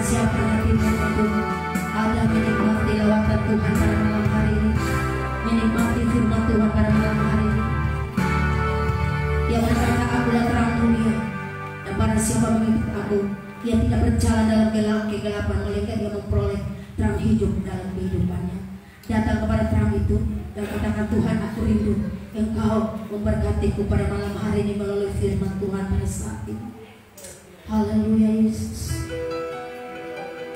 siapkan hatimu untuk ada menikmati lawatan Tuhan pada malam hari ini, menikmati firman Tuhan pada malam hari ini. Dia berkata, akulah terang dunia, dan barang siapa mengikut aku, dia tidak berjalan dalam kegelapan, melainkan dia memperoleh terang hidup dalam kehidupannya. Datang kepada terang itu dan katakan, Tuhan, aku rindu Engkau memberkatiku pada malam hari ini melalui firman Tuhan pada saat ini. Haleluya Yesus.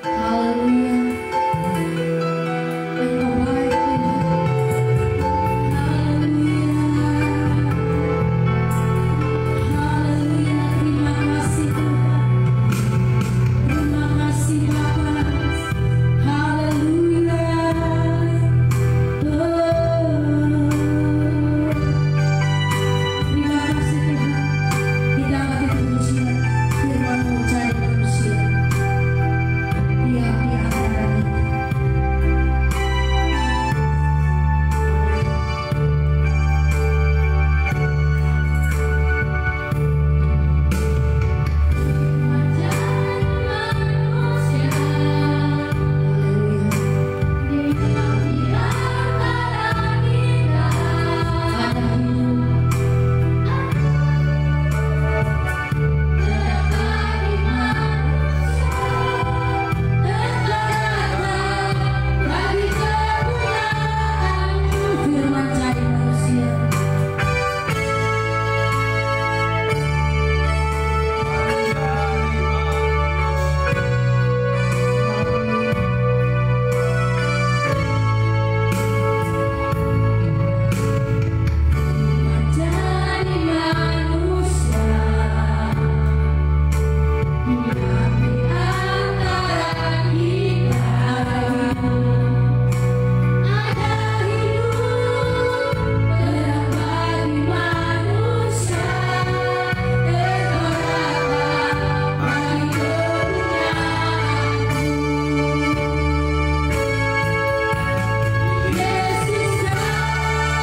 Haleluya. Engkau baik Tuhan. Haleluya. Haleluya. Terima kasih Tuhan. Terima kasih Bapa. Haleluya. Terima kasih Tuhan. Kita angkat pujian. Firman-Mu cari manusia. Dia di antara kita. Firman cari manusia. Mencari manusia. Dia di antara kita. Ada hidup terang bagi manusia, Engkau datang bagi kepunyaanku. Yesus datang,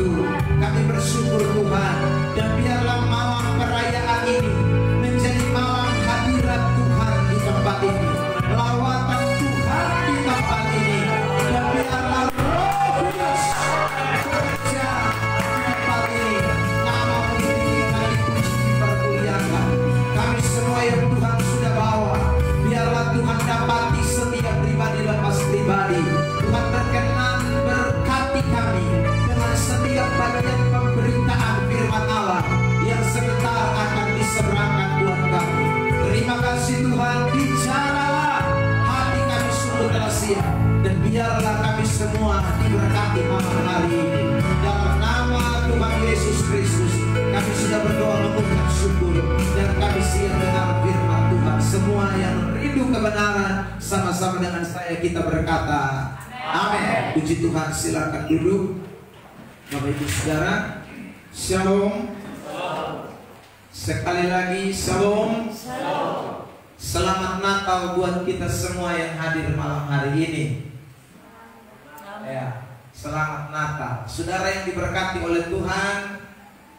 itu. Kami bersyukur Tuhan, dan biarlah malam perayaan ini menjadi malam hadirat Tuhan di tempat ini, lawatan Tuhan di tempat ini, dan biarlah Roh Kudus bekerja di tempat ini. Nama-Mu ditinggikan, dipuji, dipermuliakan. Kami semua yang Tuhan sudah bawa, biarlah Tuhan dapati setiap pribadi lepas pribadi. Tuhan berkenan berkati kami dengan setiap bagian pemberitaan firman Allah yang sebentar akan diseberangkan buat kami. Terima kasih Tuhan, bicaralah, hati kami sungguh telah siap, dan biarlah kami semua diberkati malam hari ini. Dalam nama Tuhan Yesus Kristus kami sudah berdoa mengucap syukur, dan kami siap dengar firman Tuhan. Semua yang rindu kebenaran sama-sama dengan saya kita berkata amin. Puji Tuhan, silakan duduk. Bapak Ibu Saudara, Shalom. Sekali lagi Shalom. Selamat Natal buat kita semua yang hadir malam hari ini. Ya, selamat Natal. Saudara yang diberkati oleh Tuhan,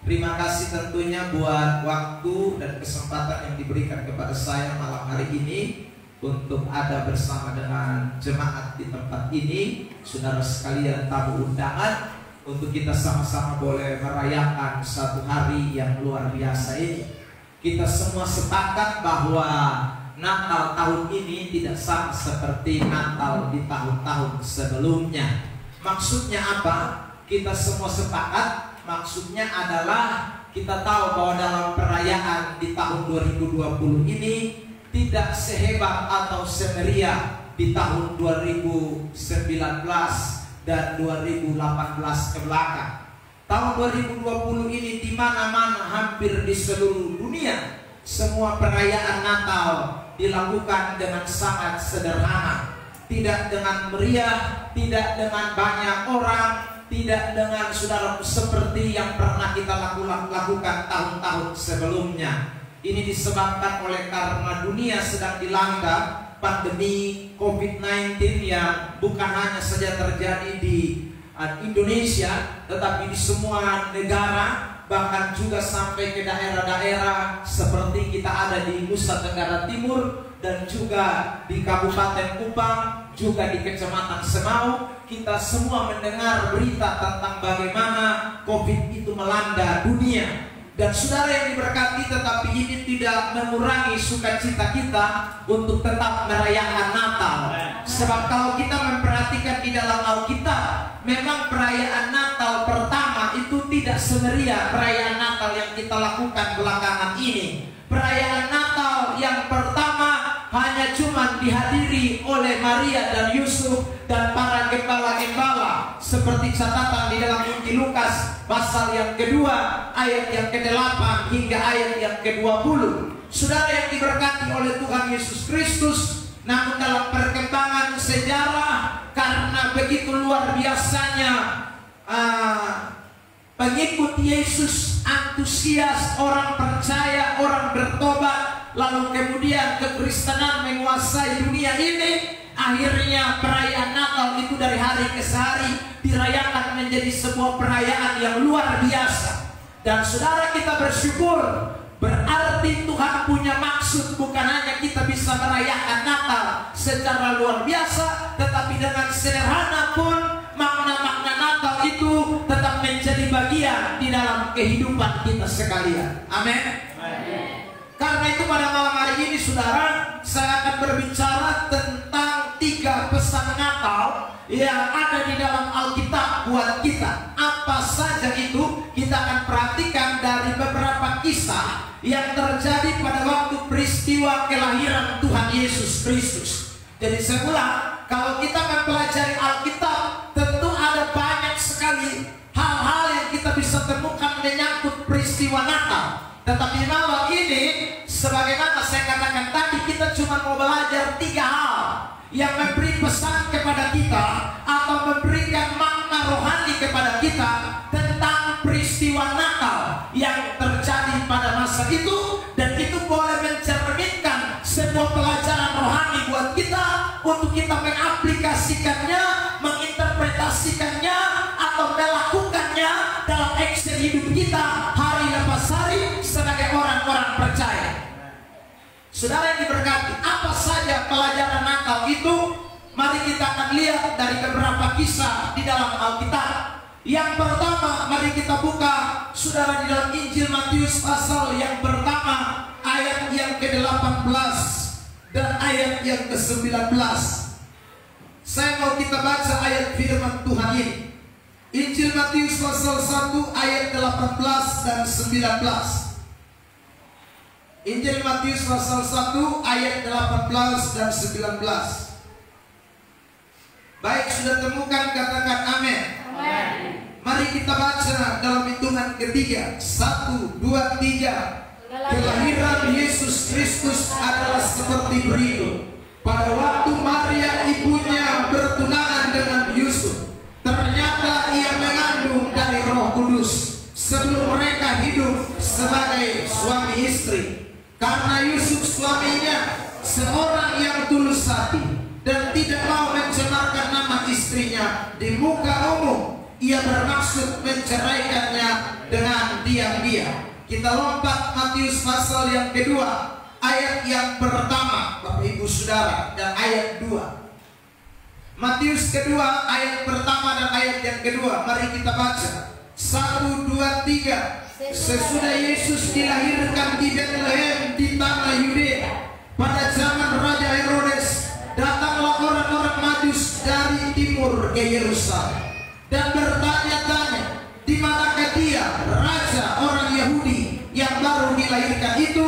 terima kasih tentunya buat waktu dan kesempatan yang diberikan kepada saya malam hari ini untuk ada bersama dengan jemaat di tempat ini. Saudara sekalian, tamu undangan, untuk kita sama-sama boleh merayakan satu hari yang luar biasa ini. Kita semua sepakat bahwa Natal tahun ini tidak sama seperti Natal di tahun-tahun sebelumnya. Maksudnya apa? Kita semua sepakat. Maksudnya adalah kita tahu bahwa dalam perayaan di tahun 2020 ini tidak sehebat atau semeriah di tahun 2019 dan 2018 ke belakang. Tahun 2020 ini di mana-mana hampir di seluruh dunia semua perayaan Natal dilakukan dengan sangat sederhana, tidak dengan meriah, tidak dengan banyak orang, tidak dengan saudara seperti yang pernah kita lakukan tahun-tahun sebelumnya. Ini disebabkan oleh karena dunia sedang dilanda pandemi COVID-19 yang bukan hanya saja terjadi di Indonesia, tetapi di semua negara, bahkan juga sampai ke daerah-daerah seperti kita ada di Nusa Tenggara Timur dan juga di Kabupaten Kupang, juga di Kecamatan Semau. Kita semua mendengar berita tentang bagaimana COVID itu melanda dunia. Dan saudara yang diberkati, tetapi ini tidak mengurangi sukacita kita untuk tetap merayakan Natal. Sebab kalau kita memperhatikan di dalam Alkitab, memang perayaan Natal pertama itu tidak semeriah perayaan Natal yang kita lakukan belakangan ini. Perayaan Natal yang pertama hanya cuma dihadiri oleh Maria dan Yusuf dan para gembala-gembala, seperti catatan di dalam Injil Lukas pasal yang kedua ayat yang ke-8 hingga ayat yang ke-20. Saudara yang diberkati oleh Tuhan Yesus Kristus, namun dalam perkembangan sejarah, karena begitu luar biasanya pengikut Yesus antusias, orang percaya, orang bertobat, lalu kemudian kekristenan menguasai dunia ini, akhirnya perayaan Natal itu dari hari ke hari dirayakan menjadi sebuah perayaan yang luar biasa. Dan saudara, kita bersyukur, berarti Tuhan punya maksud, bukan hanya kita bisa merayakan Natal secara luar biasa, tetapi dengan sederhana pun makna-makna Natal itu tetap menjadi bagian di dalam kehidupan kita sekalian. Amin. Karena itu pada malam hari ini saudara, saya akan berbicara tentang 3 pesan Natal yang ada di dalam Alkitab buat kita. Apa saja itu? Kita akan perhatikan dari beberapa kisah yang terjadi pada waktu peristiwa kelahiran Tuhan Yesus Kristus. Jadi saya ulang, kalau kita mempelajari Alkitab, tentu ada banyak sekali hal-hal yang kita bisa temukan menyangkut peristiwa Natal. Tetapi malam ini, sebagaimana saya katakan tadi, kita cuma mau belajar 3 hal yang memberi pesan kepada kita atau memberikan makna rohani kepada kita tentang peristiwa Natal yang terjadi pada masa itu, dan itu boleh mencerminkan sebuah pelajaran rohani buat kita untuk kita mengaplikasikannya, menginterpretasikannya atau melakukannya hidup kita hari lepas hari sebagai orang-orang percaya. Saudara yang diberkati, apa saja pelajaran Natal itu? Mari kita akan lihat dari beberapa kisah di dalam Alkitab. Yang pertama, mari kita buka saudara di dalam Injil Matius pasal yang pertama, ayat yang ke-18 dan ayat yang ke-19. Saya mau kita baca ayat firman Tuhan ini. Injil Matius pasal 1 ayat 18 dan 19. Injil Matius pasal 1 ayat 18 dan 19. Baik, sudah temukan, katakan amin. Amin. Mari kita baca dalam hitungan ketiga. 1, 2, 3. Kelahiran Yesus Kristus adalah seperti berikut. Pada waktu Maria ibunya bertunangan dengan Yusuf, ternyata ia mengandung dari Roh Kudus sebelum mereka hidup sebagai suami istri. Karena Yusuf suaminya seorang yang tulus hati dan tidak mau mencemarkan nama istrinya di muka umum, ia bermaksud menceraikannya dengan diam-diam. Kita lompat Matius pasal yang kedua, ayat yang pertama, Bapak Ibu Saudara, dan ayat 2. Matius kedua, ayat pertama dan ayat yang kedua. Mari kita baca. 1, 2, 3. Sesudah Yesus dilahirkan di Bethlehem di tanah Yudea, pada zaman Raja Herodes, datanglah orang-orang Majus dari timur ke Yerusalem dan bertanya-tanya, di manakah dia, raja orang Yahudi yang baru dilahirkan itu?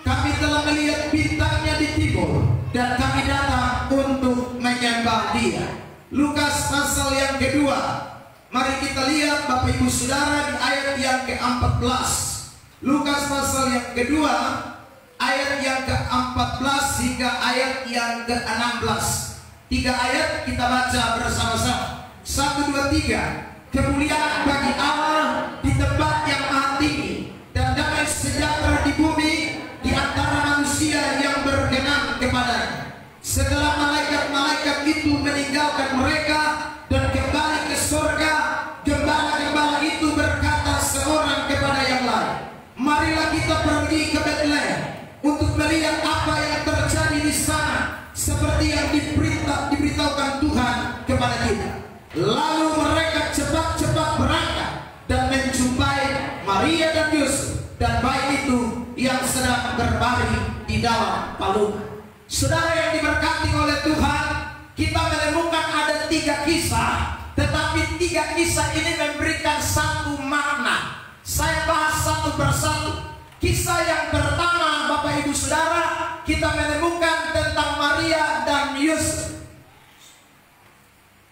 Kami telah melihat bintangnya di timur dan kami datang untuk menyembah dia. Lukas pasal yang kedua. Mari kita lihat Bapak Ibu Saudara di ayat yang ke-14. Lukas pasal yang kedua, ayat yang ke-14 hingga ayat yang ke-16. 3 ayat kita baca bersama-sama. 1, 2, 3. Kemuliaan bagi Allah di tempat yang maha tinggi, dan damai sejahtera di bumi di antara manusia yang berkenan kepadanya. Setelah malaikat-malaikat itu meninggalkan mereka dan kembali ke surga, gembala-gembala itu berkata seorang kepada yang lain, marilah kita pergi ke Bethlehem untuk melihat apa yang terjadi di sana, seperti yang diberitahukan Tuhan kepada kita. Lalu mereka cepat-cepat berangkat dan menjumpai Maria dan Yusuf dan bayi itu yang sedang berbaring di dalam palungan. Saudara yang diberkati oleh Tuhan, kita menemukan ada 3 kisah, tetapi 3 kisah ini memberikan satu makna. Saya bahas satu persatu. Kisah yang pertama, Bapak Ibu Saudara, kita menemukan tentang Maria dan Yusuf.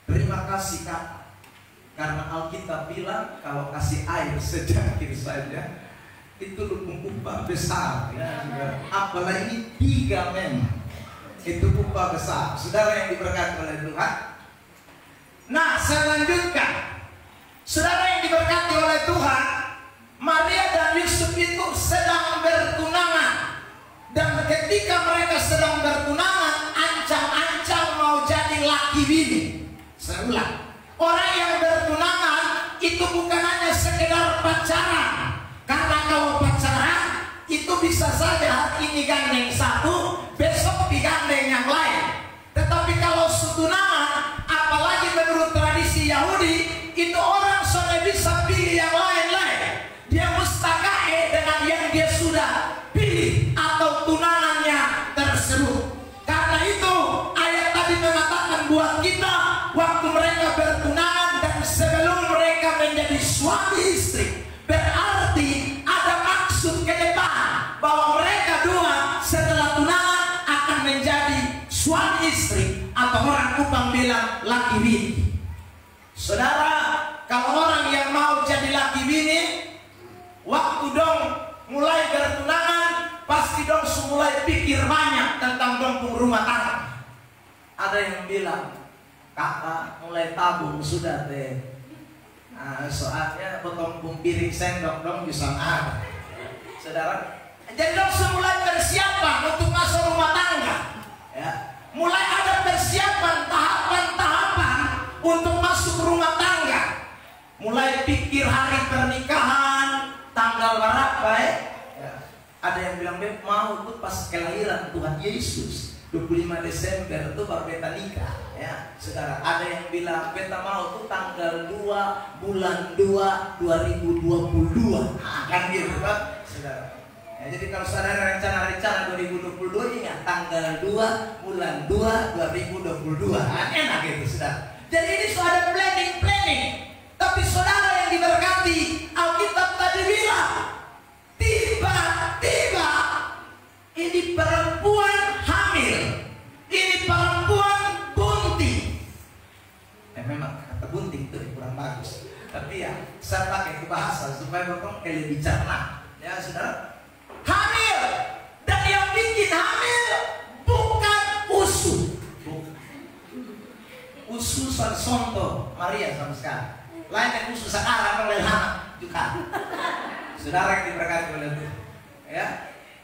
Terima kasih Kak, karena Alkitab bilang kalau kasih air secangkir saja itu upah besar ya. Apalagi 3 memang itu upah besar. Saudara yang diberkati oleh Tuhan. Nah, saya lanjutkan. Saudara yang diberkati oleh Tuhan, Maria dan Yusuf itu sedang bertunangan. Dan ketika mereka sedang bertunangan, ancang-ancang mau jadi laki bini. Saya ulang, orang yang bertunangan itu bukan hanya sekedar pacaran. Karena kalau pacaran itu bisa saja hari ini gandeng satu, besok digandeng yang lain. Tetapi kalau tunangan, apalagi menurut tradisi Yahudi, itu orang sudah bisa pilih yang lain-lain. Dia mustakae dengan yang dia sudah pilih atau tunangannya tersebut. Karena itu ayat tadi mengatakan buat kita, waktu mereka bertunangan dan sebelum mereka menjadi suami istri, berarti ada maksud ke depan bahwa mereka dua setelah tunangan akan menjadi suami istri atau orang Kupang bilang laki bini. Saudara, kalau orang yang mau jadi laki bini, waktu dong mulai bertunangan, pasti dong mulai pikir banyak tentang dong rumah tangga. Ada yang bilang, kakak mulai tabung sudah deh. Nah, soalnya potong piring sendok dong bisa ada. Saudara, jadi dong mulai persiapan untuk masuk rumah tangga. Ya, mulai ada persiapan tahapan-tahapan untuk masuk rumah tangga. Mulai pikir hari pernikahan, tanggal berapa ya? Ada yang bilang mau tuh pas kelahiran Tuhan Yesus 25 Desember itu baru beta nikah ya saudara. Ada yang bilang beta mau tuh tanggal 2 bulan 2 2022 kan gitu kan saudara ya, jadi kalau saudara rencana 2022 ingat tanggal 2 bulan 2 2022 enak gitu saudara. Jadi ini sudah ada planning. Tapi saudara yang diberkati, Alkitab tadi bilang tiba-tiba ini perempuan hamil, ini perempuan bunting. Memang kata bunting itu kurang bagus, tapi ya saya pakai itu bahasa supaya bapak lebih cerna. Ya saudara, hamil, dan yang bikin hamil bukan usus, ususan sonto Maria sama sekali. Lain yang usus sekarang oleh anak juga. Saudara yang diberkati oleh Tuhan, ya.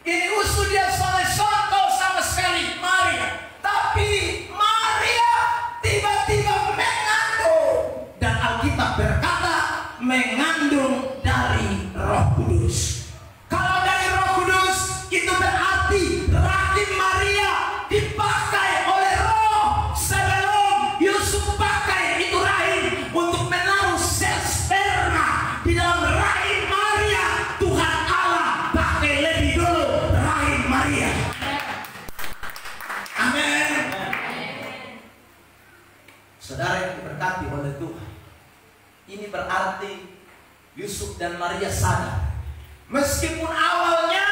Ini usus dia sonto sama sekali Maria, tapi Maria tiba-tiba mengandung dan Alkitab berkata mengandung dari Roh Kudus. Kalau dari Roh Kudus itu berarti rahim Maria dipakai oleh Roh sebelum Yusuf pakai itu rahim untuk menaruh sel sperma di dalam rahim Maria. Tuhan Allah pakai lebih dulu rahim Maria. Amin. Saudara yang diberkati oleh Tuhan, ini berarti Yusuf dan Maria sadar. Meskipun awalnya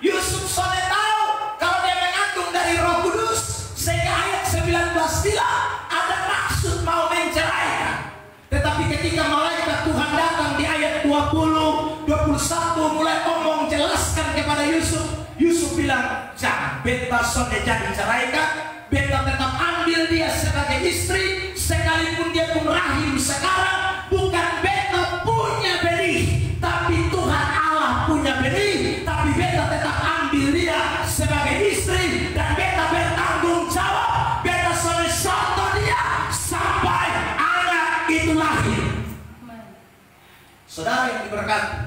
Yusuf sudah tahu kalau dia mengandung dari Roh Kudus, sehingga ayat 19 bilang ada maksud mau menceraikan. Tetapi ketika malaikat Tuhan datang di ayat 20, 21 mulai ngomong jelaskan kepada Yusuf, Yusuf bilang, jangan, beta sudah jadi ceraikan, beta tetap ambil dia sebagai istri, sekalipun dia pun rahim sekarang, bukan beta punya benih, tapi Tuhan Allah punya benih, tapi beta tetap ambil dia sebagai istri, dan beta bertanggung jawab, beta sudah contoh dia sampai anak itu lahir. Saudara yang diberkati,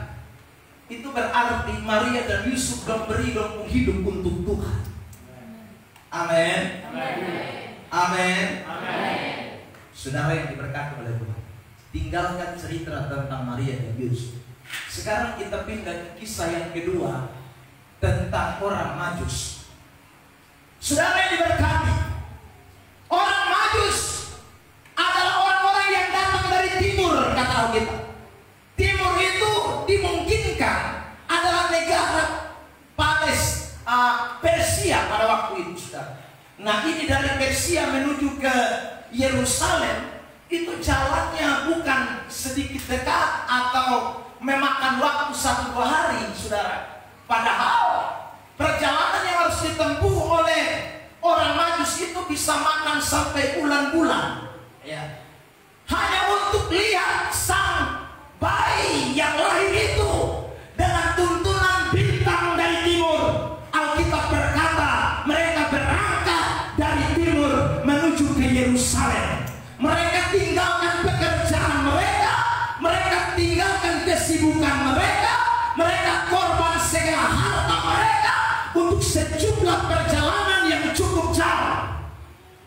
itu berarti Maria dan Yusuf memberi hidup untuk Tuhan. Amin. Amin. Saudara yang diberkati oleh Tuhan, tinggalkan cerita tentang Maria dan Yusuf. Sekarang kita pindah ke kisah yang kedua tentang orang Majus. Saudara yang diberkati, orang Majus adalah orang-orang yang datang dari timur, kata Alkitab. Timur itu dimungkinkan adalah negara Persia pada waktu itu, saudara. Nah, ini dari Persia menuju ke Yerusalem itu jalannya bukan sedikit dekat atau memakan waktu 1-2 hari, saudara. Padahal perjalanan yang harus ditempuh oleh orang Majus itu bisa makan sampai bulan-bulan, ya. Hanya untuk lihat sang bayi yang lahir itu dengan tuntunan bintang dari timur. Alkitab berkata mereka berangkat dari timur menuju ke Yerusalem. Mereka tinggalkan pekerjaan mereka, mereka tinggalkan kesibukan mereka, mereka korban segala harta mereka untuk sejumlah perjalanan yang cukup jauh,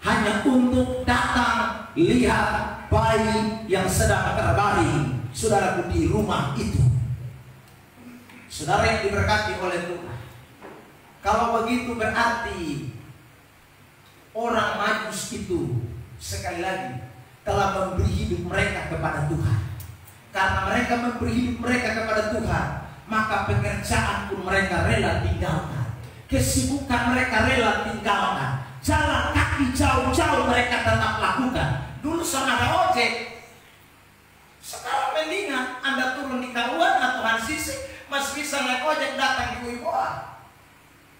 hanya untuk datang lihat bayi yang sedang terbaring, saudaraku, di rumah itu. Saudara yang diberkati oleh Tuhan, kalau begitu berarti orang Majus itu sekali lagi telah memberi hidup mereka kepada Tuhan. Karena mereka memberi hidup mereka kepada Tuhan, maka pekerjaan pun mereka rela tinggalkan, kesibukan mereka rela tinggalkan, jalan kaki jauh-jauh mereka tetap lakukan. Dulu sana ada ojek, sekarang mendingan Anda turun di Kaluan atau Hansisi masih bisa naik ojek datang di Wiboa.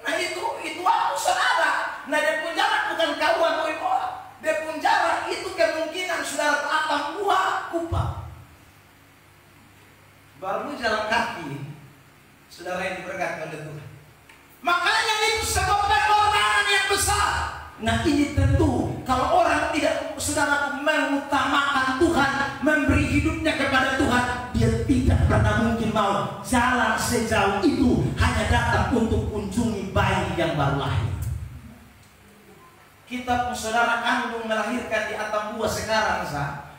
Nah itu waktu saudara. Nah dia pun jalan bukan Kaluan Wiboa, dia pun jalan itu kemungkinan saudara atau buah Kupang. Baru jalan kaki, saudara yang diberkati oleh Tuhan. Makanya itu sebab pengorbanan yang besar. Nah ini tentu kalau orang tidak, saudara, mengutamakan Tuhan, memberi hidupnya kepada Tuhan, dia tidak pernah mungkin mau jalan untuk kunjungi bayi yang baru lahir. Kita pun saudara kandung melahirkan di atap buah sekarang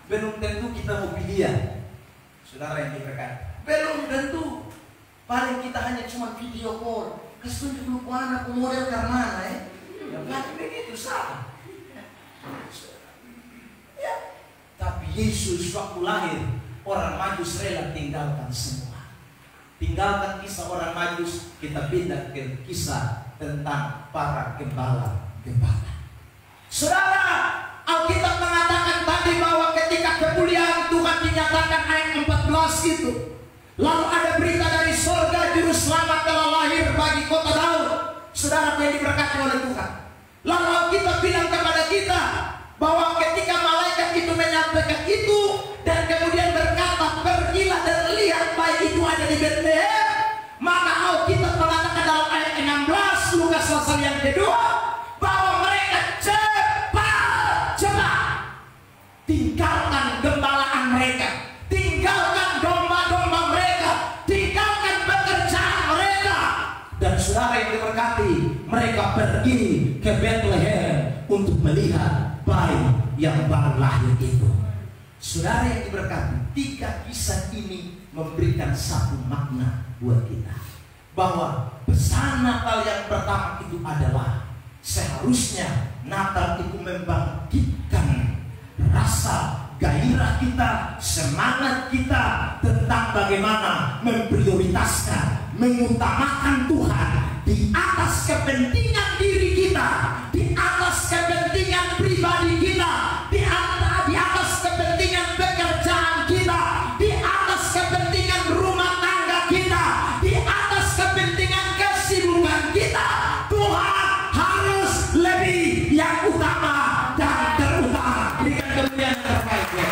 belum tentu kita mau pilih. Saudara yang diberkati, belum tentu. Paling kita hanya cuma video call. Kasih tunjuk dulu anak model karena ya begitu salah. Ya. Tapi Yesus waktu lahir, orang Majus rela tinggalkan semua. Tinggalkan kisah orang Majus, kita pindah ke kisah tentang para gembala. Saudara, Alkitab mengatakan tadi bahwa ketika kemuliaan Tuhan dinyatakan ayat 14 itu, lalu ada berita dari sorga, juru selamat telah lahir bagi kota Daud, saudara yang diberkati oleh Tuhan. Lalu Alkitab bilang kepada kita bahwa ketika malaikat itu menyampaikan itu dan kemudian berkata, pergilah dan lihat bayi itu ada di Betlehem, maka Alkitab mengatakan dalam ayat 16 Lukas pasal yang kedua bahwa mereka cepat tinggalkan gembalaan mereka, tinggalkan domba-domba mereka, tinggalkan pekerjaan mereka, dan saudara yang diberkati, mereka pergi ke Bethlehem untuk melihat bayi yang baru lahir itu. Saudara yang diberkati, 3 kisah ini memberikan satu makna buat kita, bahwa pesan Natal yang pertama itu adalah seharusnya Natal itu membangkitkan rasa gairah kita, semangat kita tentang bagaimana memprioritaskan, mengutamakan Tuhan di atas kepentingan diri kita, di atas kepentingan pribadi kita, di atas kepentingan pekerjaan kita, di atas kepentingan rumah tangga kita, di atas kepentingan kesibukan kita. Tuhan harus lebih yang utama dan terutama. Berikan kemuliaan terbaik ya.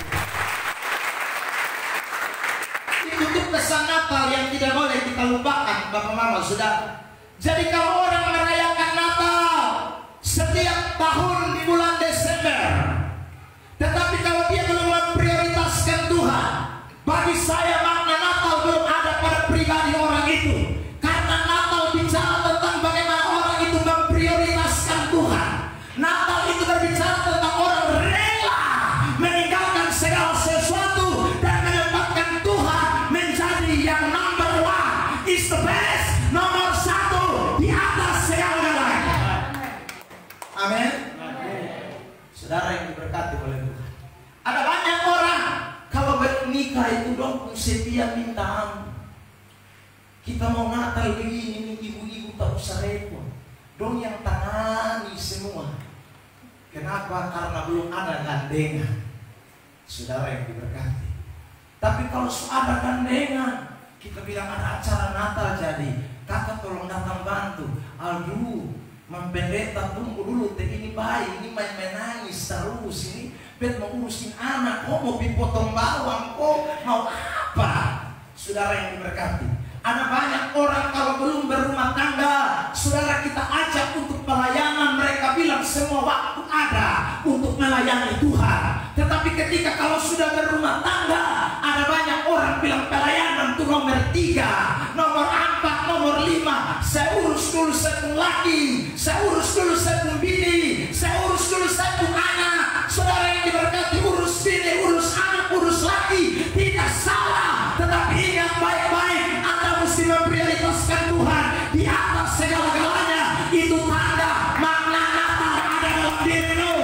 Itu tuh pesan Natal yang tidak boleh kita lupakan, Bapak Mama, Saudara. Jadi kalau orang merayakan Natal setiap tahun di bulan Desember, tetapi kalau dia belum memprioritaskan Tuhan, bagi saya makna Natal belum ada pada pribadi orang itu. Karena Natal bicara tentang bagaimana orang itu memprioritaskan Tuhan. Natal itu berbicara tentang orang rela meninggalkan segala sesuatu dan menempatkan Tuhan menjadi yang number one, is the best, nomor 1 di atas segala-galanya. Amin. Saudara yang diberkati oleh Tuhan, ada banyak orang kalau bernikah itu dong setia minta ampun. Kita mau Natal begini, ibu-ibu tak usah repot, dong yang tangani semua. Kenapa? Karena belum ada gandengan. Saudara yang diberkati, tapi kalau ada gandengan, kita bilang ada acara Natal jadi, kakak tolong datang bantu. Aduh, Pendeta tunggu dulu, ini bayi, ini main nangis terus, ini bet mau urusin anak, kok mau dipotong bawang, kok mau apa? Saudara yang diberkati, ada banyak orang kalau belum berumah tangga, saudara kita ajak untuk pelayanan, mereka bilang semua waktu ada untuk melayani Tuhan. Tetapi ketika kalau sudah berumah tangga, ada banyak orang bilang pelayanan itu nomor 3, nomor 4, nomor 5. Saya urus dulu sepung laki, saya urus dulu sepung bini, saya urus dulu sepung anak. Saudara yang diberkati, urus bini, urus anak, urus laki, tidak salah. Tetapi ingat baik-baik, Anda mesti memprioritaskan Tuhan di atas segala-galanya. Itu tanda makna Natal ada dalam dirimu.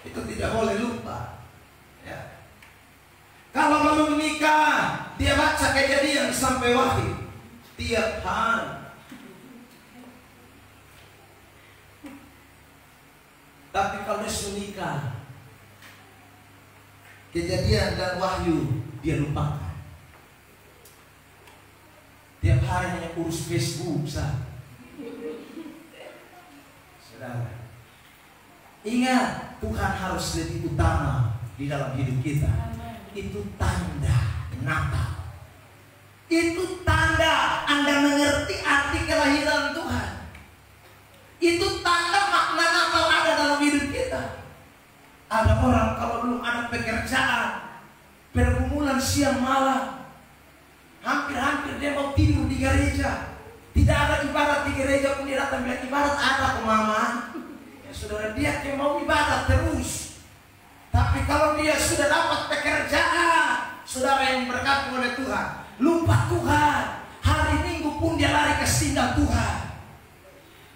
Itu tidak boleh lupa ya. Kalau belum nikah, dia baca Kejadian sampai Wahyu tiap hari. Tapi kalau sudah nikah, Kejadian dan Wahyu dia lupakan. Tiap hari hanya urus Facebook saja. Saudara, ingat, Tuhan harus lebih utama di dalam hidup kita. Itu tanda Natal. Itu tanda Anda mengerti arti kelahiran Tuhan. Itu tanda makna Natal ada dalam hidup kita. Ada orang kalau belum ada pekerjaan, pergumulan siang malam, hampir-hampir dia mau tidur di gereja. Tidak ada ibadat di gereja pun dia datang bilang ibadat ada kok mama. Ya saudara, dia yang mau ibadat terus. Tapi kalau dia sudah dapat pekerjaan, saudara yang berkati oleh Tuhan, lupa Tuhan, hari Minggu pun dia lari ke sindang Tuhan.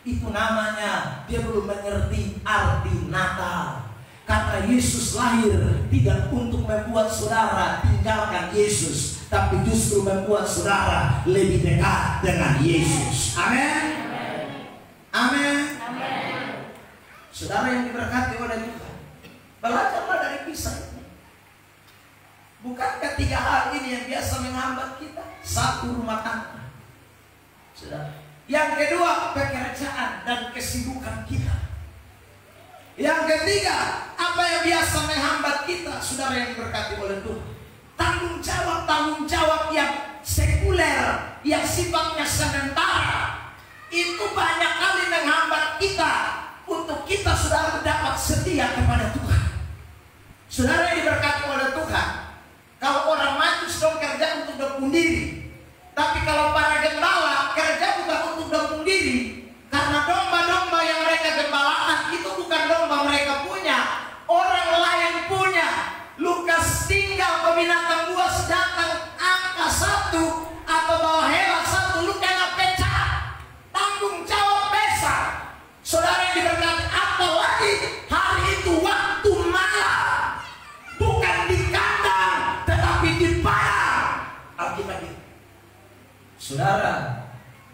Itu namanya dia belum mengerti arti Natal. Karena Yesus lahir tidak untuk membuat saudara tinggalkan Yesus, tapi justru membuat saudara lebih dekat dengan Yesus. Amin. Amin. Saudara yang diberkati oleh Tuhan, belajarlah dari kisah ini. Bukankah 3 hal ini yang biasa menghambat kita? 1, rumah tangga. Saudara. Yang kedua, pekerjaan dan kesibukan kita. Yang ketiga, apa yang biasa menghambat kita, saudara yang diberkati oleh Tuhan? Tanggung jawab yang sekuler, yang sifatnya sementara, itu banyak kali menghambat kita untuk kita, saudara, dapat setia kepada Tuhan. Saudara yang diberkati oleh Tuhan, kalau orang maju sedang kerja untuk dukung diri, tapi kalau para gembala kerja bukan untuk dukung diri, karena domba-domba yang mereka gembalakan itu bukan domba mereka punya, orang lain punya. Lukas tinggal peminatan buas datang angka 1 atau bawa hewan 1, lu kena pecah. Tanggung jawab besar. Saudara yang diberkati, apalagi hari itu waktu malam, bukan di kandang tetapi di padang. Alkitab. Saudara,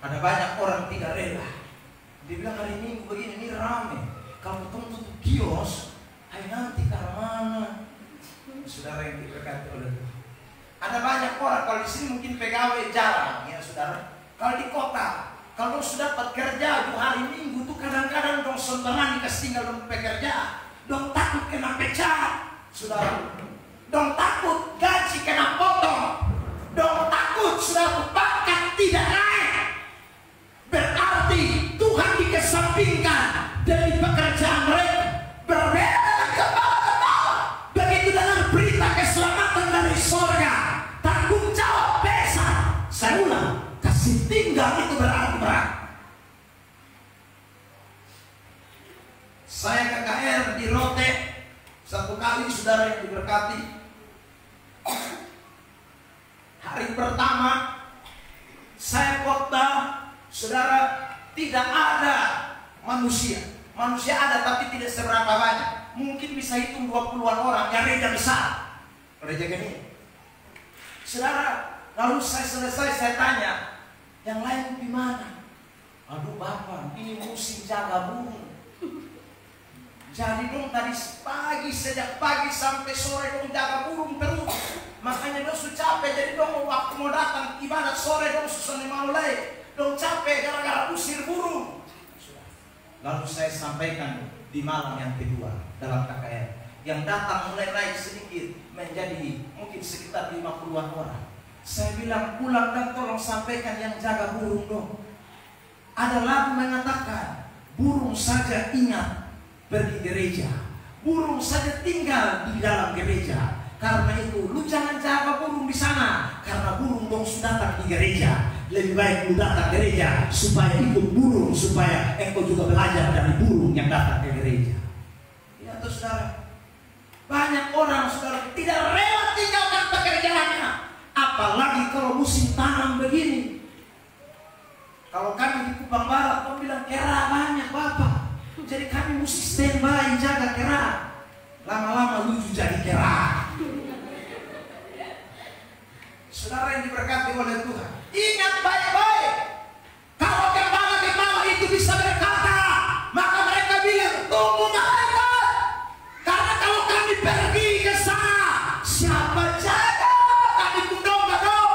ada banyak orang tidak rela. Dia bilang hari Minggu begini, ini rame. Kalau tutup kios, ayo nanti ke mana? Saudara yang diberkati oleh Tuhan, ada banyak orang kalau di sini mungkin pegawai jarang, ya saudara. Kalau di kota, kalau sudah dapat kerja di hari Minggu tuh kadang-kadang dong sembarangan dikasih tinggal dong pekerja, dong takut kena pecat, saudara. Dong takut gaji kena potong, dong takut saudara pangkat tidak naik. Berarti Tuhan dikesampingkan dari pekerjaan mereka. Berbeda dengan gembala-gembala. Begitu dengar berita keselamatan dari surga, tanggung jawab besar. Saya ulang, kasih tinggal itu berarti berat. Saya KKR di Rote, 1 kali saudara yang diberkati. Hari pertama saya khotbah, saudara, tidak ada manusia. Manusia ada tapi tidak seberapa banyak. Mungkin bisa hitung 20-an orang. Gereja besar, gereja gini. Saudara, lalu saya selesai, saya tanya, yang lain di mana? Aduh Bapak, ini musim jaga burung. Jadi dong tadi pagi, sejak pagi sampai sore dong jaga burung terus. Makanya dong sudah capek, jadi dong waktu mau datang ibadat sore dong susah mulai. Dong capek gara-gara usir burung. Lalu saya sampaikan di malam yang kedua dalam KKR, yang datang mulai naik sedikit menjadi mungkin sekitar 50-an orang. Saya bilang pulang dan tolong sampaikan yang jaga burung dong. Ada lagu mengatakan, burung saja ingat pergi gereja, burung saja tinggal di dalam gereja. Karena itu lu jangan jaga burung di sana, karena burung dong sudah datang di gereja. Lebih baik lu datang gereja supaya ikut burung, supaya engkau juga belajar dari burung yang datang ke gereja. Ya tuh saudara, banyak orang saudara tidak rela tinggalkan pekerjaannya, apalagi kalau musim tanam begini. Kalau kami di Kupang Barat, kau bilang kera banyak Bapak, jadi kami mesti standby jaga kera. Lama-lama lucu jadi kera. Saudara yang diberkati oleh Tuhan, ingat baik-baik. Kalau gembala-gembala itu bisa berkata, maka mereka bilang, tunggu malaikat. Karena kalau kami pergi ke sana, siapa jaga? Kami pun domba dong.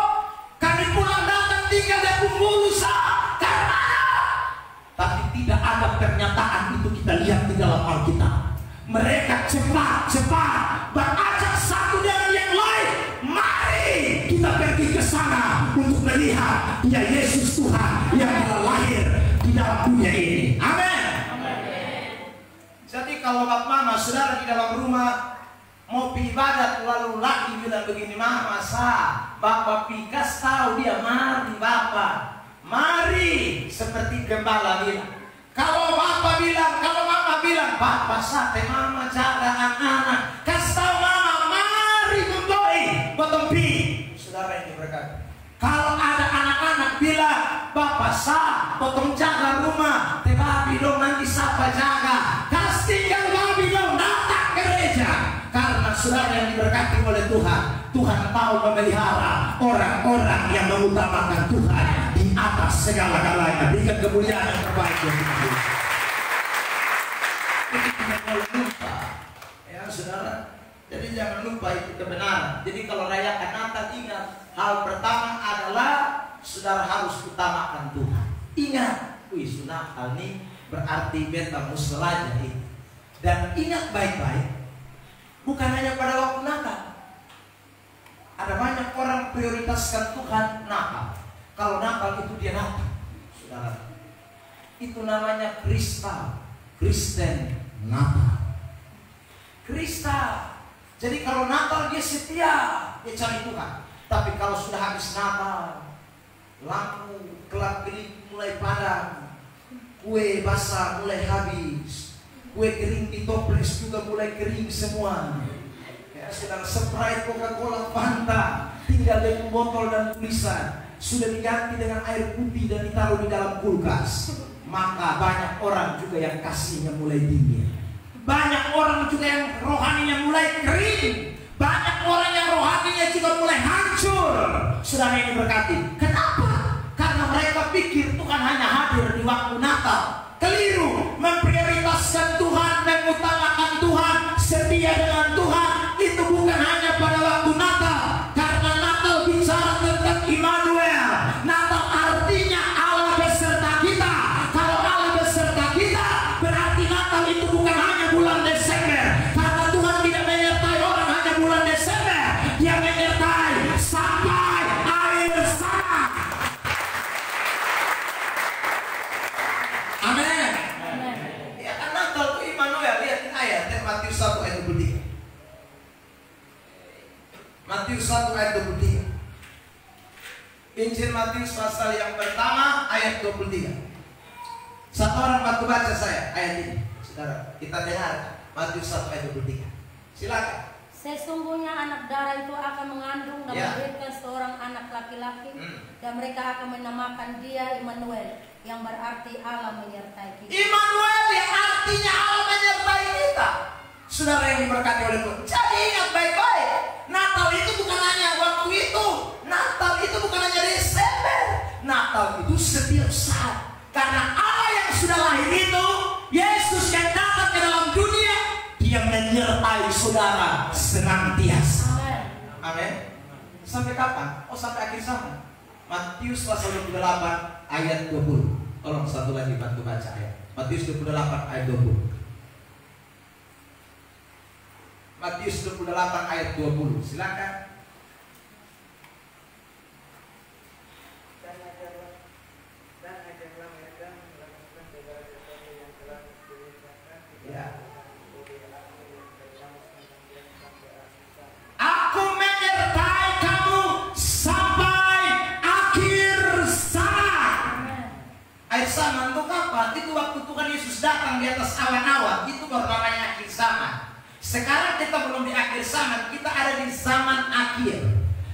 Kami pulang datang tinggal di Pungulusa. Karena tapi tidak ada pernyataan itu kita lihat di dalam Alkitab. Mereka cepat-cepat berajak satu dengan yang lain. Mari kita pergi ke sana untuk melihat dia Yesus Tuhan yang telah lahir di dalam dunia ini. Amin. Jadi kalau bapak mama saudara di dalam rumah mau pergi ibadat, lalu laki bilang begini, mama sah, bapak pikas tahu dia mari bapak. Mari, seperti gembala bilang. Kalau bapak bilang, kalau mama bilang, bapak sate, mama jaga anak-anak. Kasih tahu mama, mari memboi, potong pi. Saudara yang diberkati. Kalau ada anak-anak bilang, bapak sah, potong jaga rumah. Teh babi dong nanti siapa jaga. Kasih tinggal babi dong, datang gereja. Karena saudara yang diberkati oleh Tuhan, Tuhan tahu memelihara orang-orang yang mengutamakan Tuhan di atas segala-galanya. Berikan kemuliaan yang terbaik buat Tuhan. Jangan lupa, ya saudara. Jadi jangan lupa itu kebenaran. Jadi kalau rayakan Natal, ingat hal pertama adalah saudara harus utamakan Tuhan. Ingat, Natal ini berarti beta muselaja ini. Dan ingat baik-baik, bukan hanya pada waktu Natal. Ada banyak orang prioritaskan Tuhan Natal. Kalau Natal itu dia Natal, saudara. Itu namanya Kristen Natal. Kristal. Jadi kalau Natal dia setia, dia cari Tuhan. Tapi kalau sudah habis Natal, lampu kelap-kelip mulai padam, kue basah mulai habis, kue kering di toples juga mulai kering semua. Ya, sedang Sprite, Coca-Cola, Fanta, tinggal dengan botol dan tulisan sudah diganti dengan air putih dan ditaruh di dalam kulkas. Maka banyak orang juga yang kasihnya mulai dingin. Banyak orang juga yang rohaninya mulai kering. Banyak orang yang rohaninya juga mulai hancur. Saudara yang diberkati. Kenapa? Karena mereka pikir Tuhan hanya hadir di waktu Natal. Keliru. Memprioritaskan Tuhan, mengutamakan Tuhan, setia dengan Tuhan. Itu bukan hanya pada waktu Natal. Karena Natal bicara tentang Immanuel. Natal artinya Allah beserta kita. Kalau Allah beserta kita, berarti Natal itu bukan hanya bulan Desember. Karena Tuhan tidak menyertai orang hanya bulan Desember. Dia menyertai sampai akhir zaman. Amin. Ya kan Natal itu Immanuel. Lihat ayat Matius 1 ayat 23. Matius 1 ayat 23. Injil Matius pasal yang pertama ayat 23. Satu orang bantu baca saya ayat ini. Saudara, kita dengar Matius 1 ayat 23. Silakan. Sesungguhnya anak darah itu akan mengandung dan melahirkan seorang anak laki-laki, dan mereka akan menamakan dia Immanuel, yang berarti Allah menyertai kita. Immanuel yang artinya Allah menyertai kita. Saudara yang diberkati oleh Tuhan. Jadi ingat baik-baik, Natal itu bukan hanya waktu itu. Natal itu bukan hanya Desember. Natal itu setiap saat. Karena Allah yang sudah lahir itu, Yesus yang datang ke dalam dunia, dia menyertai saudara senantiasa. Amin. Sampai kapan? Oh, sampai akhir zaman. Matius pasal 28 ayat 20. Tolong satu lagi bantu baca ayat. Matius 28 ayat 20. Matius 28 ayat 20. Silakan. Ya. Aku menyertai kamu sampai akhir zaman. Akhir zaman itu kapan? Itu waktu Tuhan Yesus datang di atas awan-awan. Itu baru namanya akhir zaman. Sekarang kita belum di akhir zaman, kita ada di zaman akhir.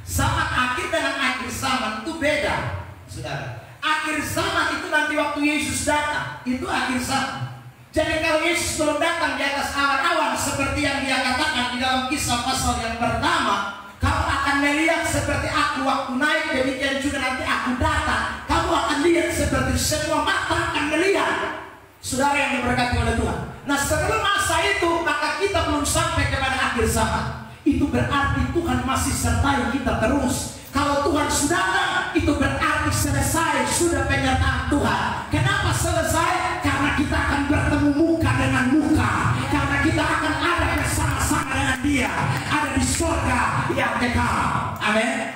Zaman akhir dengan akhir zaman itu beda, saudara. Akhir zaman itu nanti waktu Yesus datang, itu akhir zaman. Jadi kalau Yesus belum datang di atas awan-awan seperti yang dia katakan di dalam kisah pasal yang pertama, kamu akan melihat seperti aku waktu naik, demikian juga nanti aku datang. Kamu akan lihat seperti semua mata akan melihat. Saudara yang diberkati oleh Tuhan. Nah, sebelum masa itu, maka kita belum sampai kepada akhir zaman. Itu berarti Tuhan masih sertai kita terus. Kalau Tuhan sudah datang, itu berarti selesai, sudah penyertaan Tuhan. Kenapa selesai? Karena kita akan bertemu muka dengan muka. Karena kita akan ada bersama-sama dengan Dia, ada di surga yang kekal. Amin.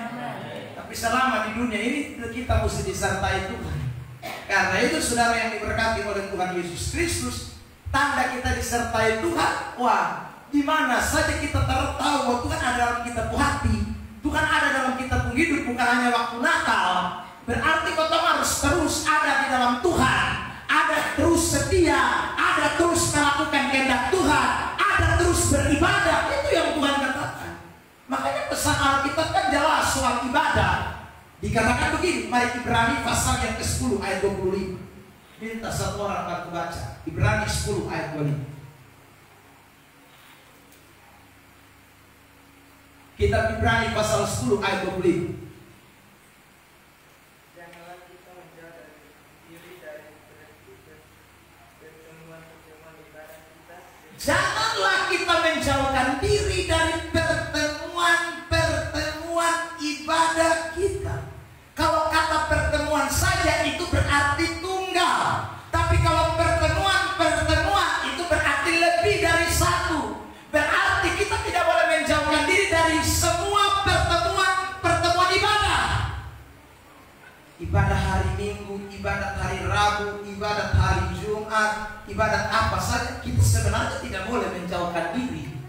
Tapi selama di dunia ini kita mesti disertai Tuhan. Karena itu saudara yang diberkati oleh Tuhan Yesus Kristus, tanda kita disertai Tuhan. Wah, di mana saja kita tahu bahwa Tuhan ada dalam kita hati. Tuhan ada dalam kita hidup, bukan hanya waktu Natal. Berarti kau harus terus ada di dalam Tuhan, ada terus setia, ada terus melakukan kehendak Tuhan, ada terus beribadah. Itu yang Tuhan katakan. Makanya pesan Alkitab kan jelas soal ibadah. Dikatakan begini, mari Ibrani pasal yang ke-10 ayat 25. Minta satu orang bantu baca. Ibrani 10 ayat 25. Kitab Ibrani pasal 10 ayat 25. Janganlah kita menjauhkan diri dari pertemuan-pertemuan ibadah kita. Janganlah kita menjauhkan diri dari pertemuan-pertemuan ibadah kita. Kalau kata pertemuan saja itu berarti tunggal. Tapi kalau pertemuan-pertemuan itu berarti lebih dari satu. Berarti kita tidak boleh menjauhkan diri dari semua pertemuan ibadah. Ibadah hari Minggu, ibadat hari Rabu, ibadat hari Jumat, ibadat apa saja, kita sebenarnya tidak boleh menjauhkan diri.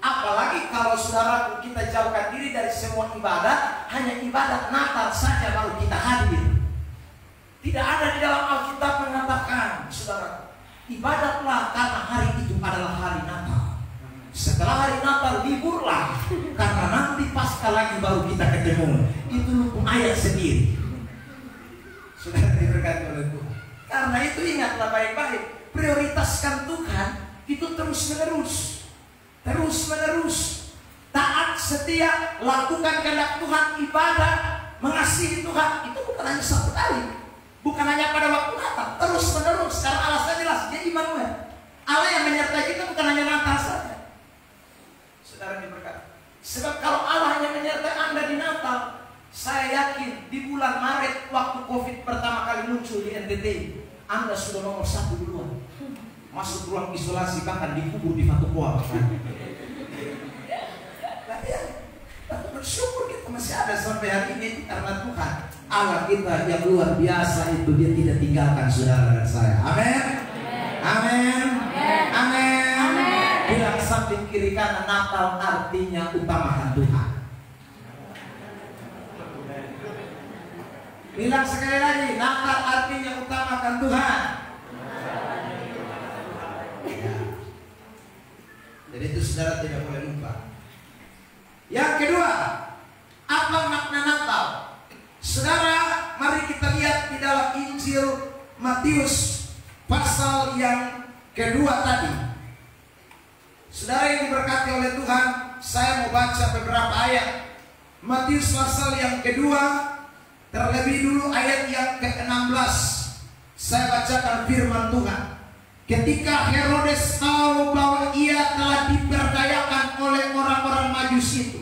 Apalagi kalau saudara kita jauhkan diri dari semua ibadat, hanya ibadat Natal saja baru kita hadir. Tidak ada di dalam Alkitab mengatakan, saudara, ibadatlah karena hari itu adalah hari Natal. Setelah hari Natal liburlah, karena nanti Paskah lagi baru kita ketemu. Itu hukum ayat sendiri. Sudah diberkati oleh Tuhan. Karena itu ingatlah baik-baik, prioritaskan Tuhan itu terus-menerus. Terus-menerus taat, setia, lakukan kehendak Tuhan, ibadah, mengasihi Tuhan. Itu bukan hanya satu kali, bukan hanya pada waktu Natal, terus-menerus. Karena alasan jelas, dia Immanuel. Allah yang menyertai kita bukan hanya Natal saja. Saudara diberkati. Sebab kalau Allah hanya menyertai Anda di Natal, saya yakin di bulan Maret waktu COVID pertama kali muncul di NTT, Anda sudah nomor 1 duluan. Masuk ruang isolasi, bahkan dikubur di Fatupoa. Tapi bersyukur kita masih ada sampai hari ini karena Tuhan Allah kita yang luar biasa itu, dia tidak tinggalkan saudara dan saya. Amin. Amin. Amin. Bilang samping kiri kanan, Natal artinya utamakan Tuhan. Bilang sekali lagi, Natal artinya utamakan Tuhan. Jadi itu saudara tidak boleh lupa. Yang kedua, apa makna Natal? Saudara, mari kita lihat di dalam Injil Matius pasal yang kedua tadi. Saudara yang diberkati oleh Tuhan, saya mau baca beberapa ayat. Matius pasal yang kedua, terlebih dulu ayat yang ke-16. Saya bacakan firman Tuhan. Ketika Herodes tahu bahwa ia telah diperdayakan oleh orang-orang Majus itu,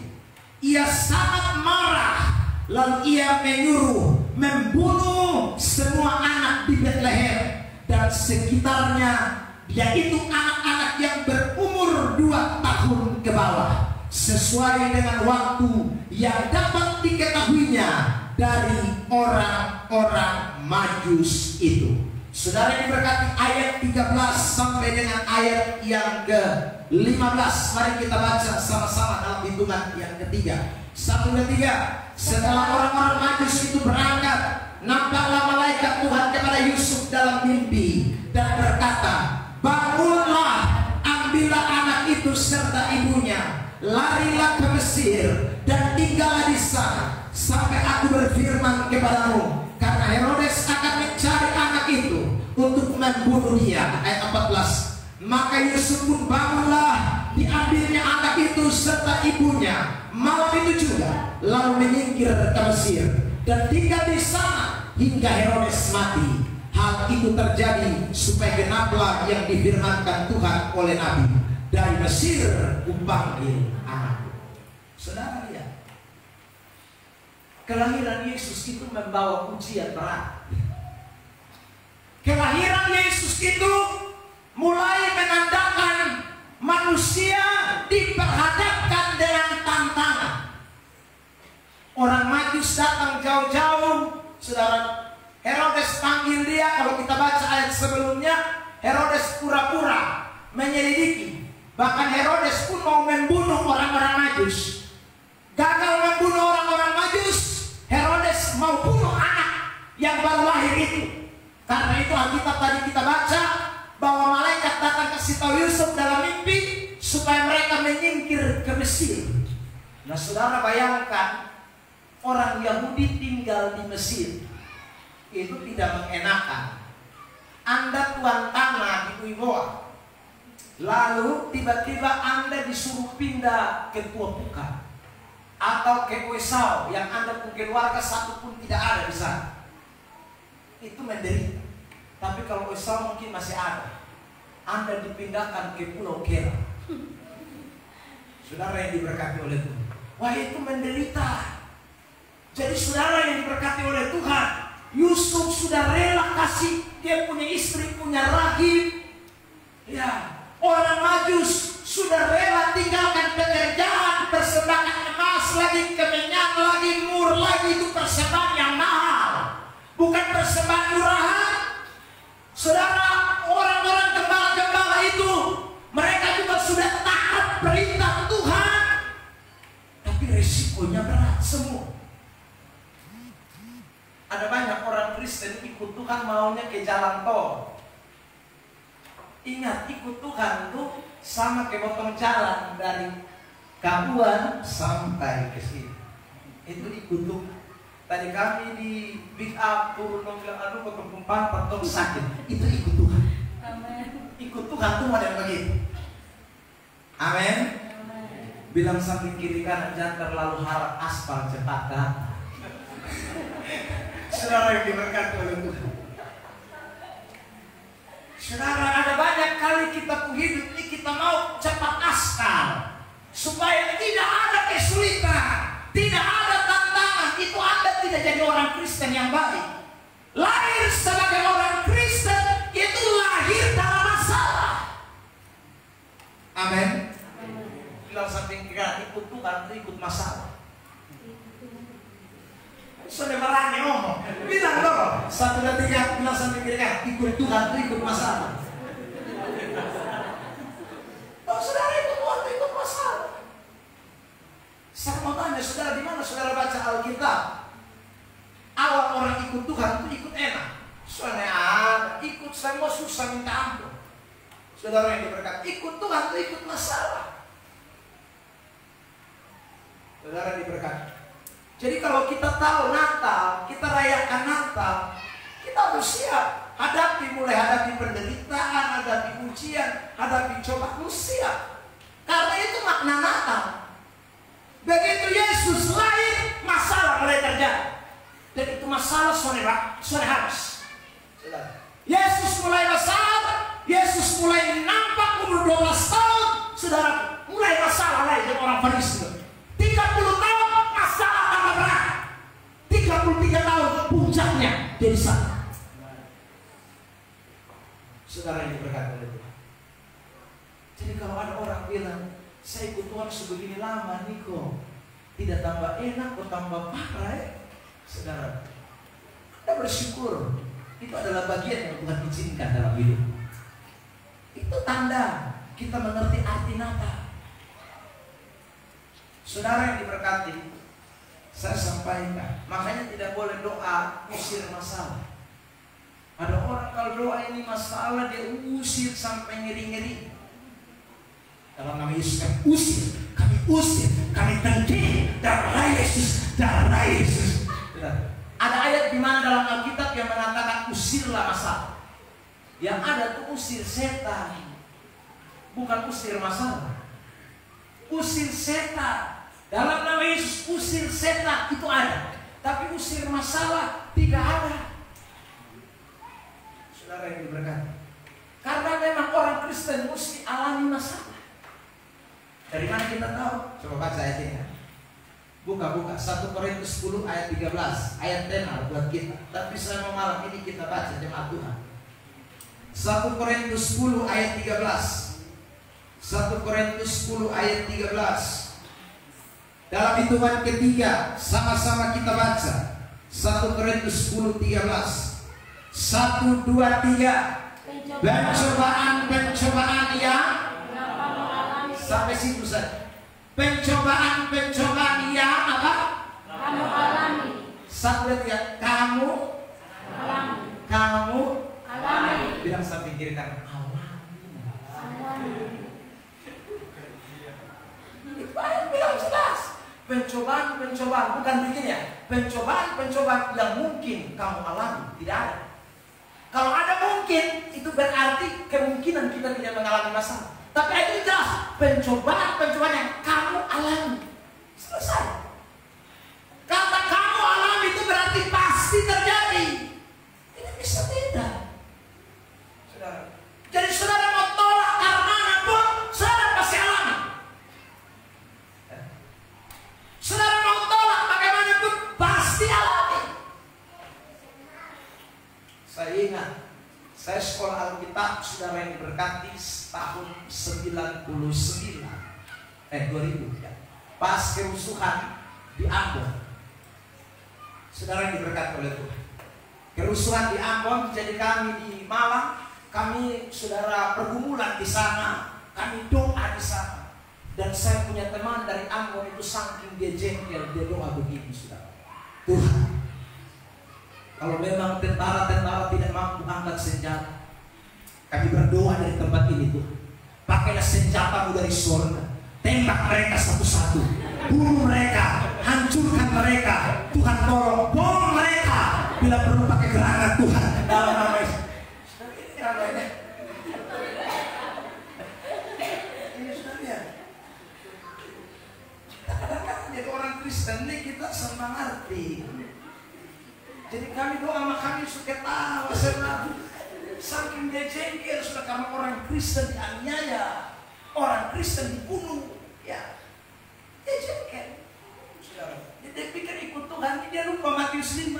ia sangat marah. Lalu ia menyuruh membunuh semua anak di Bethlehem dan sekitarnya, yaitu anak-anak yang berumur 2 tahun ke bawah, sesuai dengan waktu yang dapat diketahuinya dari orang-orang Majus itu. Saudara yang diberkati, ayat 13 sampai dengan ayat yang ke-15. Mari kita baca sama-sama dalam hitungan yang ketiga. 1, 2, 3. Setelah orang-orang Majus itu berangkat, nampaklah malaikat Tuhan kepada Yusuf dalam mimpi dan berkata, bangunlah, ambillah anak itu serta ibunya, larilah ke Mesir dan tinggallah di sana sampai aku berfirman kepadamu, karena Herodes akan mencari anak itu untuk membunuh dia. Ayat 14. Maka Yusuf pun bangunlah, diambilnya anak itu serta ibunya malam itu juga, lalu menyingkir ke Mesir dan tinggal di sana hingga Herodes mati. Hal itu terjadi supaya genaplah yang difirmankan Tuhan oleh Nabi, dari Mesir kupanggil anakku. Saudara lihat, kelahiran Yesus itu membawa ujian berat. Kelahiran Yesus itu mulai menandakan manusia diperhadapkan dengan tantangan. Orang Majus datang jauh-jauh, saudara. Herodes panggil dia. Kalau kita baca ayat sebelumnya, Herodes pura-pura menyelidiki. Bahkan Herodes pun mau membunuh orang-orang Majus. Gagal membunuh orang-orang Majus, Herodes mau bunuh anak yang baru lahir itu. Karena itu Alkitab tadi kita baca bahwa malaikat datang kasih tahu Yusuf dalam mimpi supaya mereka menyingkir ke Mesir. Nah, saudara bayangkan orang Yahudi tinggal di Mesir itu tidak mengenakan. Anda tuan tanah di Wiboa, lalu tiba-tiba Anda disuruh pindah ke Tua Puka atau ke Esau yang Anda punya keluarga satu pun tidak ada di sana. Itu menderita. Tapi kalau Esau mungkin masih ada. Anda dipindahkan ke Pulau Kera. Saudara yang diberkati oleh Tuhan, wah itu menderita. Jadi saudara yang diberkati oleh Tuhan, Yusuf sudah rela kasih dia punya istri, punya rahim. Ya, orang Majus sudah rela tinggalkan pekerjaan, persembahan emas lagi, kemenyan lagi, mur lagi, itu persembahan yang mahal, bukan persembahan murahan. Saudara, orang-orang gembala-gembala itu mereka juga sudah taat perintah Tuhan, tapi resikonya berat semua. Ada banyak orang Kristen ikut Tuhan maunya ke jalan tol. Ingat, ikut Tuhan tuh sama kayak potong jalan dari Kabuan sampai ke sini. Itu ikut Tuhan. Tadi kami di pick up turun bilang aduh ke potong sakit. Itu ikut Tuhan. Amin. Ikut Tuhan tuh ada yang begitu. Amin. Bilang samping kiri kanan, jangan terlalu harap aspal cepat datang. Saudara yang diberkati oleh Tuhan. Saudara, ada banyak kali kita hidup ini kita mau cepat aspal supaya tidak ada kesulitan, tidak ada tantangan. Itu Anda tidak jadi orang Kristen yang baik. Lahir sebagai orang Kristen itu lahir dalam masalah. Amin. Bilang samping kiri, ikut Tuhan itu ikut masalah. Sudah berani ngomong. Bilang dong, 1, 2, 3, bilang sampai kiri kan, ikut Tuhan itu ikut masalah. Oh, saudara ikut Tuhan itu ikut masalah. Saya mau tanya saudara, di mana saudara baca Alkitab? Awal orang ikut Tuhan itu ikut enak. Soalnya ikut semua susah minta ampun. Saudara yang diberkati, ikut Tuhan itu ikut masalah. Saudara diberkati. Jadi kalau kita tahu Natal, kita rayakan Natal, kita harus siap. Mulai hadapi penderitaan, hadapi ujian, hadapi cobaan, harus siap. Karena itu makna Natal. Begitu Yesus lahir, masalah mulai terjadi. Dan itu masalah sore habis. Yesus mulai masalah, Yesus mulai nampak umur 12 tahun, saudara, mulai masalah lain dengan orang Farisi. 30 tahun masalah tambah berat. 33 tahun puncaknya jadi satu. Saudara yang diberkati oleh Tuhan. Jadi kalau ada orang bilang, saya ikut Tuhan sebegini lama nih kok tidak tambah enak kok tambah parah ya. Saudara, kita bersyukur. Itu adalah bagian yang Tuhan izinkan dalam hidup. Itu tanda kita mengerti arti Natal. Saudara yang diberkati, saya sampaikan, makanya tidak boleh doa usir masalah. Ada orang kalau doa ini masalah dia usir sampai ngeri-ngeri. Dalam nama Yesus kami usir, kami tangkis darah Yesus, darah Yesus. Ada ayat di mana dalam Alkitab yang mengatakan usirlah masalah. Yang ada tuh usir setan, bukan usir masalah. Usir setan. Dalam nama Yesus usir setan itu ada, tapi usir masalah tidak ada. Saudara yang diberkati, karena memang orang Kristen mesti alami masalah. Dari mana kita tahu? Coba baca ayatnya. Buka 1 Korintus 10 ayat 13. Ayat tema buat kita. Tapi selama malam ini kita baca jemaat Tuhan. 1 Korintus 10 ayat 13. 1 Korintus 10 ayat 13. Dalam hitungan ketiga sama-sama kita baca. 1 Korintus 10 13. 1, 2, 3. Pencobaan yang sampai situ saja. Pencobaan yang apa? Kamu alami. 1, 2, 3. Kamu Kamu Alami. bilang samping kiri kanan alami. Itu ayat bilang jelas. Pencobaan bukan begini ya. Pencobaan yang mungkin kamu alami tidak ada. Kalau ada mungkin itu berarti kemungkinan kita tidak mengalami masalah. Tapi itu jelas pencobaan yang kamu alami. Selesai. Kata kamu alami itu berarti pasti terjadi. Tidak bisa tidak. Saudara. Jadi saudara mau tolak karena pun saudara pasti alami. Saudara mau tolak bagaimanapun pasti alami. Saya ingat, saya sekolah Alkitab saudara yang diberkati tahun 2000 ya. Pas kerusuhan di Ambon. Saudara yang diberkati oleh Tuhan. Kerusuhan di Ambon, jadi kami di Malang, kami saudara pergumulan di sana, kami doa di sana. Dan saya punya teman dari Ambon itu saking dia jengkel, dia doa begini saudara. Tuhan, kalau memang tentara-tentara tidak mampu angkat senjata, kami berdoa dari tempat ini Tuhan. Pakailah senjatamu dari surga, tembak mereka satu-satu, bunuh mereka, hancurkan mereka. Tuhan tolong, bom mereka. Bila perlu pakai granat Tuhan dalam nama Yesus. Ini sudah lihat. Kadang-kadang jadi orang Kristen ini kita sama ngerti. Jadi kami doa sama kami suka tahu selalu. Saking dia jengkel sudah karena orang Kristen dianiaya, orang Kristen dibunuh, ya. Dia jengkel. Dia pikir ikut Tuhan, dia lupa Matius 5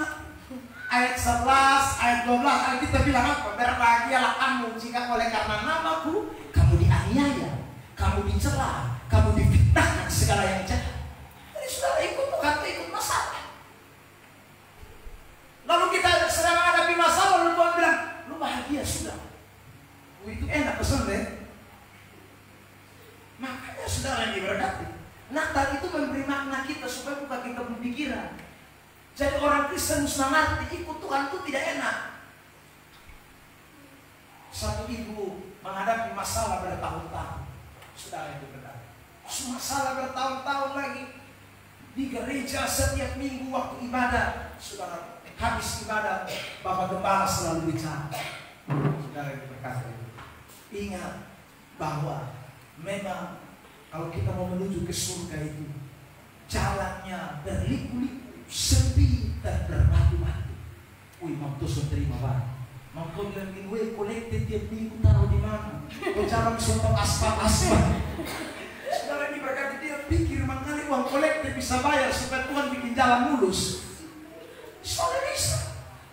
ayat 11, ayat 12. Ayat kita bilang apa? Berbahagialah kamu jika oleh karena namaku kamu dianiaya, kamu dicela, kamu difitnahkan segala yang jahat. Jadi saudara ikut Tuhan, ikut masalah. Lalu kita sedang menghadapi masalah, lalu Tuhan bilang, lu bahagia sudah. Itu enak pesan deh. Makanya saudara yang diberkati, Natal itu memberi makna kita supaya buka kita berpikiran. Jadi orang Kristen mesti ngerti ikut Tuhan itu tidak enak. Satu ibu menghadapi masalah bertahun-tahun. Saudara yang diberkati, masalah bertahun-tahun lagi di gereja setiap minggu waktu ibadah. Saudara, habis ibadah Bapak Gembala selalu bicara. Saudara yang diberkati, ingat bahwa memang kalau kita mau menuju ke surga itu jalannya berliku-liku, sepi dan berbatu-batu. Wih, mau tuh terima banget. Mau kau bilang gue kolektif tiap minggu taruh di mana? Kau jalan soal aspal. Saudara ini berkati dia pikir makanya uang kolektif bisa bayar supaya Tuhan bikin jalan mulus. Soalnya bisa.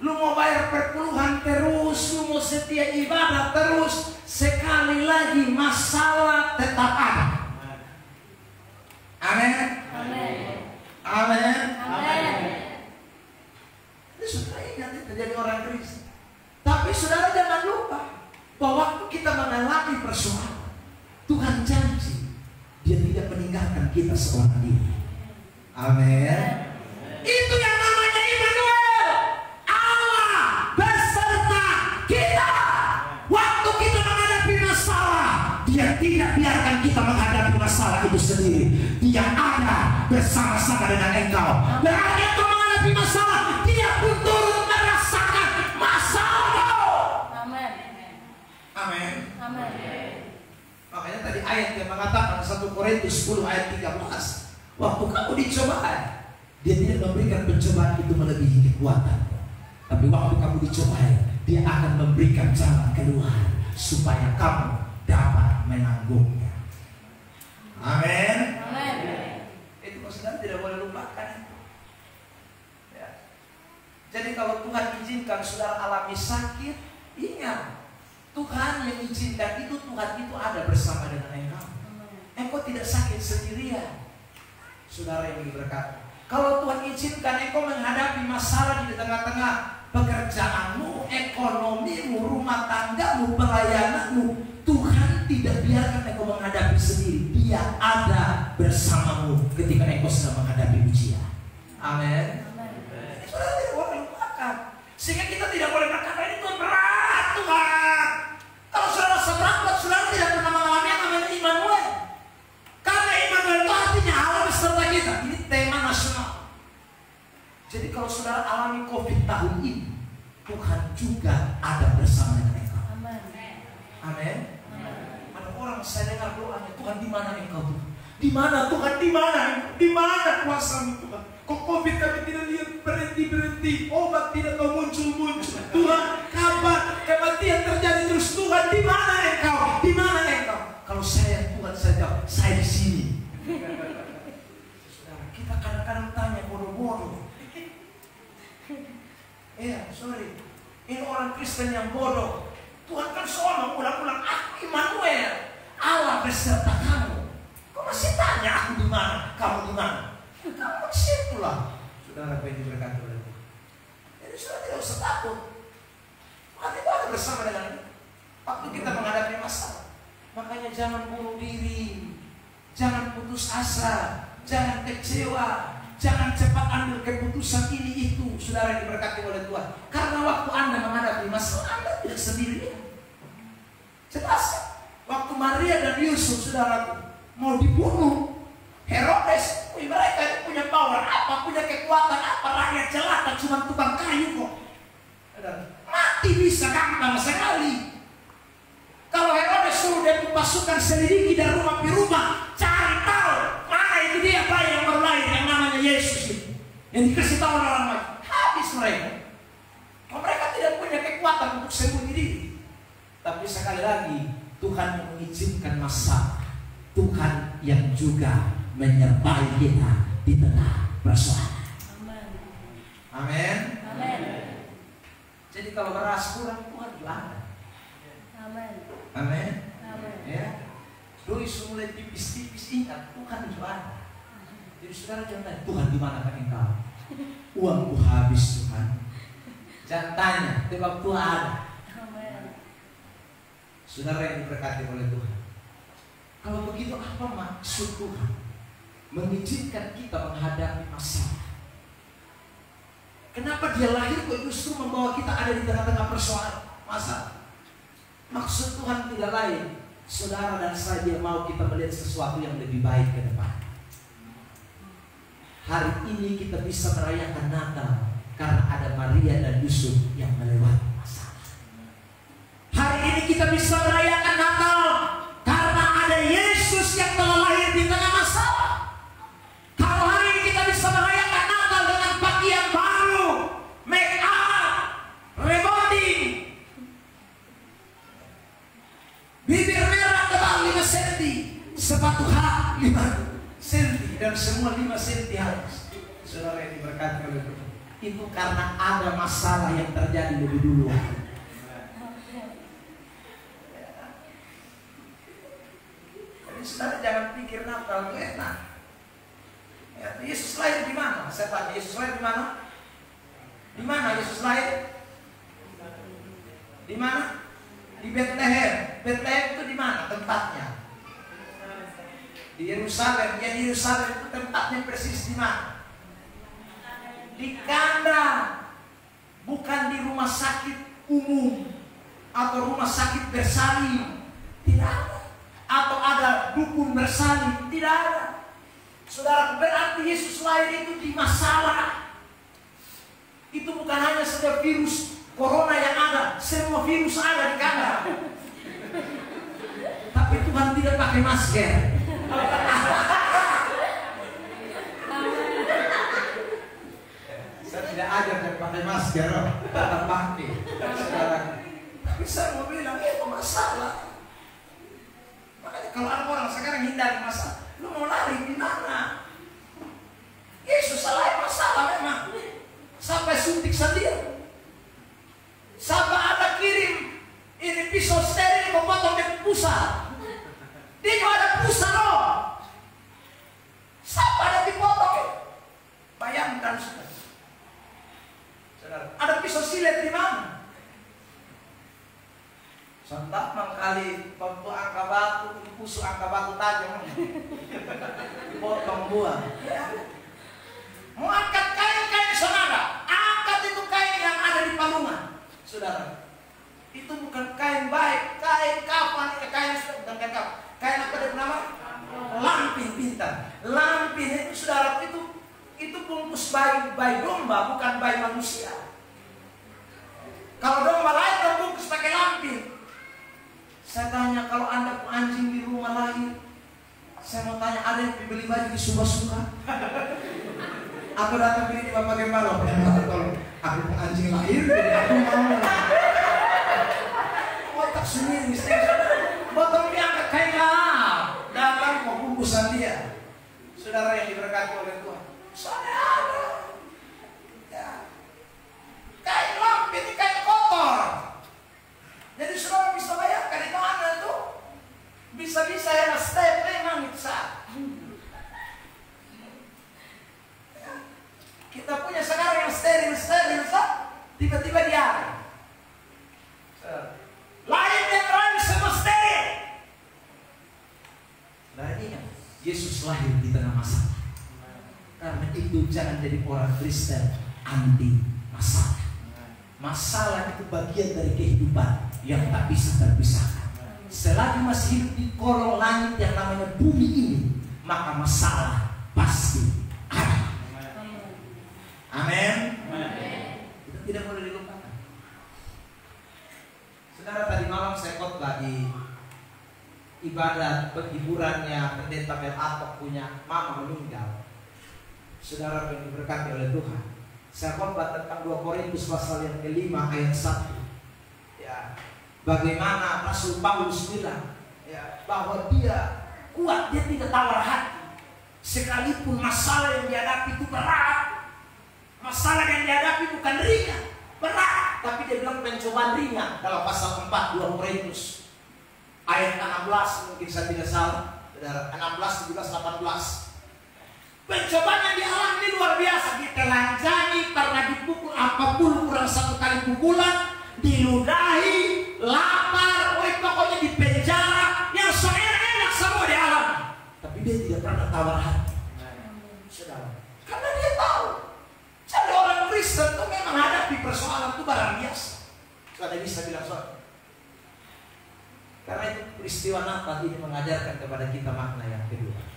Lu mau bayar perpuluhan terus, lu mau setia ibadah terus, sekali lagi masalah tetap ada. Amin. Amin. Ini saudara ingat itu jadi orang Kristen. Tapi saudara jangan lupa bahwa waktu kita mengalami persoalan, Tuhan janji Dia tidak meninggalkan kita seorang diri. Amin. Itu yang namanya Immanuel, Allah beserta kita. Waktu kita menghadapi masalah, Dia tidak biarkan kita menghadapi masalah itu sendiri. Dia ada bersama-sama dengan engkau. Berarti engkau menghadapi masalah, Dia pun turut merasakan masalahmu. Amin. Amin. Amin. Makanya tadi ayat yang mengatakan 1 Korintus 10 ayat 13, waktu kamu dicoba, Dia tidak memberikan pencobaan itu melebihi kekuatan. Tapi waktu kamu dicoba, Dia akan memberikan jalan keluar supaya kamu dapat menanggungnya. Amin. Amin. Itu maksudnya tidak boleh lupakan. Ya. Jadi kalau Tuhan izinkan saudara alami sakit, ingat Tuhan yang izinkan itu, Tuhan itu ada bersama dengan engkau. Engkau tidak sakit sendirian. Saudara yang diberkati, kalau Tuhan izinkan engkau menghadapi masalah di tengah-tengah pekerjaanmu, ekonomimu, rumah tanggamu, pelayananmu, Tuhan tidak biarkan engkau menghadapi sendiri. Dia ada bersamamu ketika engkau sedang menghadapi ujian. Amin. Saudara tidak boleh lupakan. Sehingga kita tidak boleh berkata ini Tuhan berat Tuhan. Kalau saudara rasa berat, saudara tidak pernah mengalami yang namanya Immanuel. Karena Immanuel itu artinya Allah beserta kita. Ini tema nasional. Jadi kalau saudara alami COVID tahun ini, Tuhan juga ada bersama dengan engkau. Amin. Ada orang saya dengar doanya, Tuhan di mana engkau Tuhan? Di mana Tuhan? Di mana? Di mana kuasa-Mu Tuhan? Kok COVID kami tidak lihat berhenti, obat tidak tahu muncul. Tuhan, kapan kematian terjadi terus? Tuhan, di mana engkau? Di mana engkau? Kalau saya Tuhan, saya jawab, saya di sini. Saudara, kita kadang-kadang tanya bodoh-bodoh. Sorry. Ini orang Kristen yang bodoh. Tuhan kan seorang ulang-ulang, aku Immanuel, Allah beserta kamu. Kok masih tanya aku di mana? Kamu di mana? Kamu di situlah. Saudara yang diberkati oleh Tuhan. Jadi saudara tidak usah takut. Tuhan itu ada bersama dengan kita. Waktu kita menghadapi masalah. Makanya jangan bunuh diri, jangan putus asa, jangan kecewa. Jangan cepat ambil keputusan ini itu, saudara yang diberkati oleh Tuhan. Karena waktu Anda menghadapi masalah, Anda tidak sendirian. Jelas, waktu Maria dan Yusuf, saudara, mau dibunuh, Herodes, mereka itu punya power apa, punya kekuatan apa, rakyat jelata cuma tukang kayu kok. Mati bisa gampang sekali. Kalau Herodes suruh dia pasukan selidiki dari rumah ke rumah, cari tahu mana itu dia bayi yang baru lahir yang namanya Yesus itu, yang dikasih tahu orang lain, habis mereka. Mereka tidak punya kekuatan untuk sembunyi diri. Tapi sekali lagi Tuhan yang mengizinkan masalah, Tuhan yang juga menyertai kita di tengah persoalan. Amin. Amin. Jadi kalau beras kurang, Tuhan juga ada. Amin. Ya. Doi mulai tipis-tipis, ingat Tuhan juga ada. Jadi saudara jangan tanya, Tuhan di mana kan engkau? Uangku habis Tuhan. Jangan tanya, sebab Tuhan ada. Saudara yang diberkati oleh Tuhan. Kalau begitu apa maksud Tuhan mengizinkan kita menghadapi masalah? Kenapa dia lahir kok justru membawa kita ada di tengah-tengah persoalan masalah? Maksud Tuhan tidak lain, saudara dan saya dia mau kita melihat sesuatu yang lebih baik ke depan. Hari ini kita bisa merayakan Natal karena ada Maria dan Yusuf yang melewati masalah. Hari ini kita bisa merayakan Natal karena ada Yesus yang telah lahir di tengah masalah. Kalau hari ini kita bisa merayakan Natal dengan pakaian baru, make up, rebonding, bibir merah tebal 5 cm, sepatu hak 5 cm, dan semua 5 cm habis. Saudara yang diberkati oleh Tuhan, itu karena ada masalah yang terjadi lebih dulu. Jadi saudara jangan pikir Natal itu enak. Ya, Yesus lahir di mana? Saya tanya, Yesus lahir di mana? Di mana Yesus lahir? Di mana? Di Bethlehem. Bethlehem itu di mana tempatnya? Di Yerusalem. Ya, di Yerusalem itu tempatnya persis di mana? Di kandang. Bukan di rumah sakit umum atau rumah sakit bersalin. Tidak ada. Atau ada dukun bersalin. Tidak ada. Saudara, berarti Yesus lahir itu di masalah. Itu bukan hanya sekedar virus corona yang ada, semua virus ada di kandang. Tapi Tuhan tidak pakai masker. Saya tidak ajar dan pakai masker, tetap pakai. Tapi saya mau bilang itu masalah. Makanya kalau ada orang sekarang hindari masalah, lu mau lari di mana? Yesus salah masalah memang. Sampai suntik sendiri. Sampai ada kirim ini pisau steril memotong dengan pusat. Dia juga ada pusat loh. Sampai ada dipotong. Bayangkan saudara. Ada pisau silet di mana? Sontak mengkali waktu angka batu, pusuk angka batu tajam. Dipotong buah. Mau angkat kain-kain senada. Angkat itu kain yang ada di palu Saudara, itu bukan kain baik, kain kapan, kain bukan kain kapan. Kain apa dia nama? Lampin pintar. Lampin itu saudara itu bungkus bayi domba, bukan bayi manusia. Kalau domba lahir kan bungkus pakai lampin. Saya tanya, kalau Anda anjing di rumah lahir, saya mau tanya, ada yang beli baju di suka-suka? Aku datang beli di Bapak Gembala, tolong, aku anjing lahir, jadi aku mau. Otak sendiri, botol diangkat kain lah, datang mau bungkusan dia. Saudara yang diberkati oleh Tuhan, saya ada. Ya. Kain lampin ini kain kotor. Jadi saudara bisa bayangkan itu mana tuh? Bisa-bisa ya step memang itu saat. Kita punya sekarang yang steril saat. Tiba-tiba dia lain yang lain semua steril. Nah ini Yesus lahir di tengah masalah. Karena itu jangan jadi orang Kristen anti masalah. Masalah itu bagian dari kehidupan yang tak bisa terpisahkan. Selagi masih hidup di kolong langit yang namanya bumi ini, maka masalah pasti ada. Amin. Itu tidak boleh dilupakan. Saudara, tadi malam saya khotbah di ibadat penghiburannya pendeta Mel Atok punya mama meninggal. Saudara yang diberkati oleh Tuhan, saya khotbah tentang 2 Korintus pasal yang ke-5 ayat 1. Ya, bagaimana Rasul Paulus bilang, ya, bahwa dia kuat, dia tidak tawar hati. Sekalipun masalah yang dihadapi itu berat, masalah yang dihadapi bukan ringan, berat, tapi dia bilang pencobaan ringan. Dalam pasal 4 2 Korintus ayat 16, mungkin saya tidak salah, saudara, 16, 17, 18. Pencobaan yang dialami luar biasa. Ditelanjangi, pernah dipukul apapun kurang 1 kali pukulan, diludahi, lapar, pokoknya di penjara, yang enak semua dialami. Tapi dia tidak pernah tawar hati. Saudara, karena dia tahu jadi orang Kristen itu memang hadapi persoalan itu barang biasa. Saudara bisa bilang soal. Karena itu peristiwa Natal ini mengajarkan kepada kita makna yang kedua.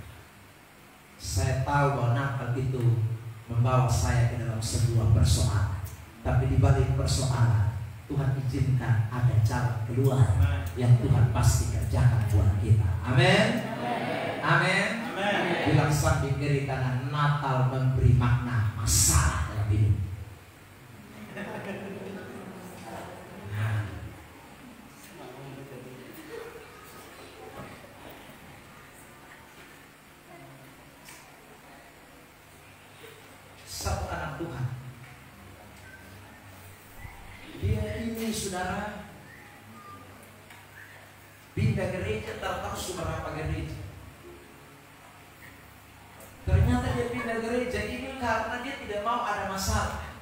Saya tahu bahwa Natal itu membawa saya ke dalam sebuah persoalan. Tapi di balik persoalan, Tuhan izinkan ada jalan keluar yang Tuhan pasti kerjakan buat kita. Amin. Amin. Bilang samping kiri kanan, Natal memberi makna masalah dalam hidup. Satu anak Tuhan, dia ini saudara pindah gereja, tahu beberapa gereja. Ternyata dia pindah gereja ini karena dia tidak mau ada masalah.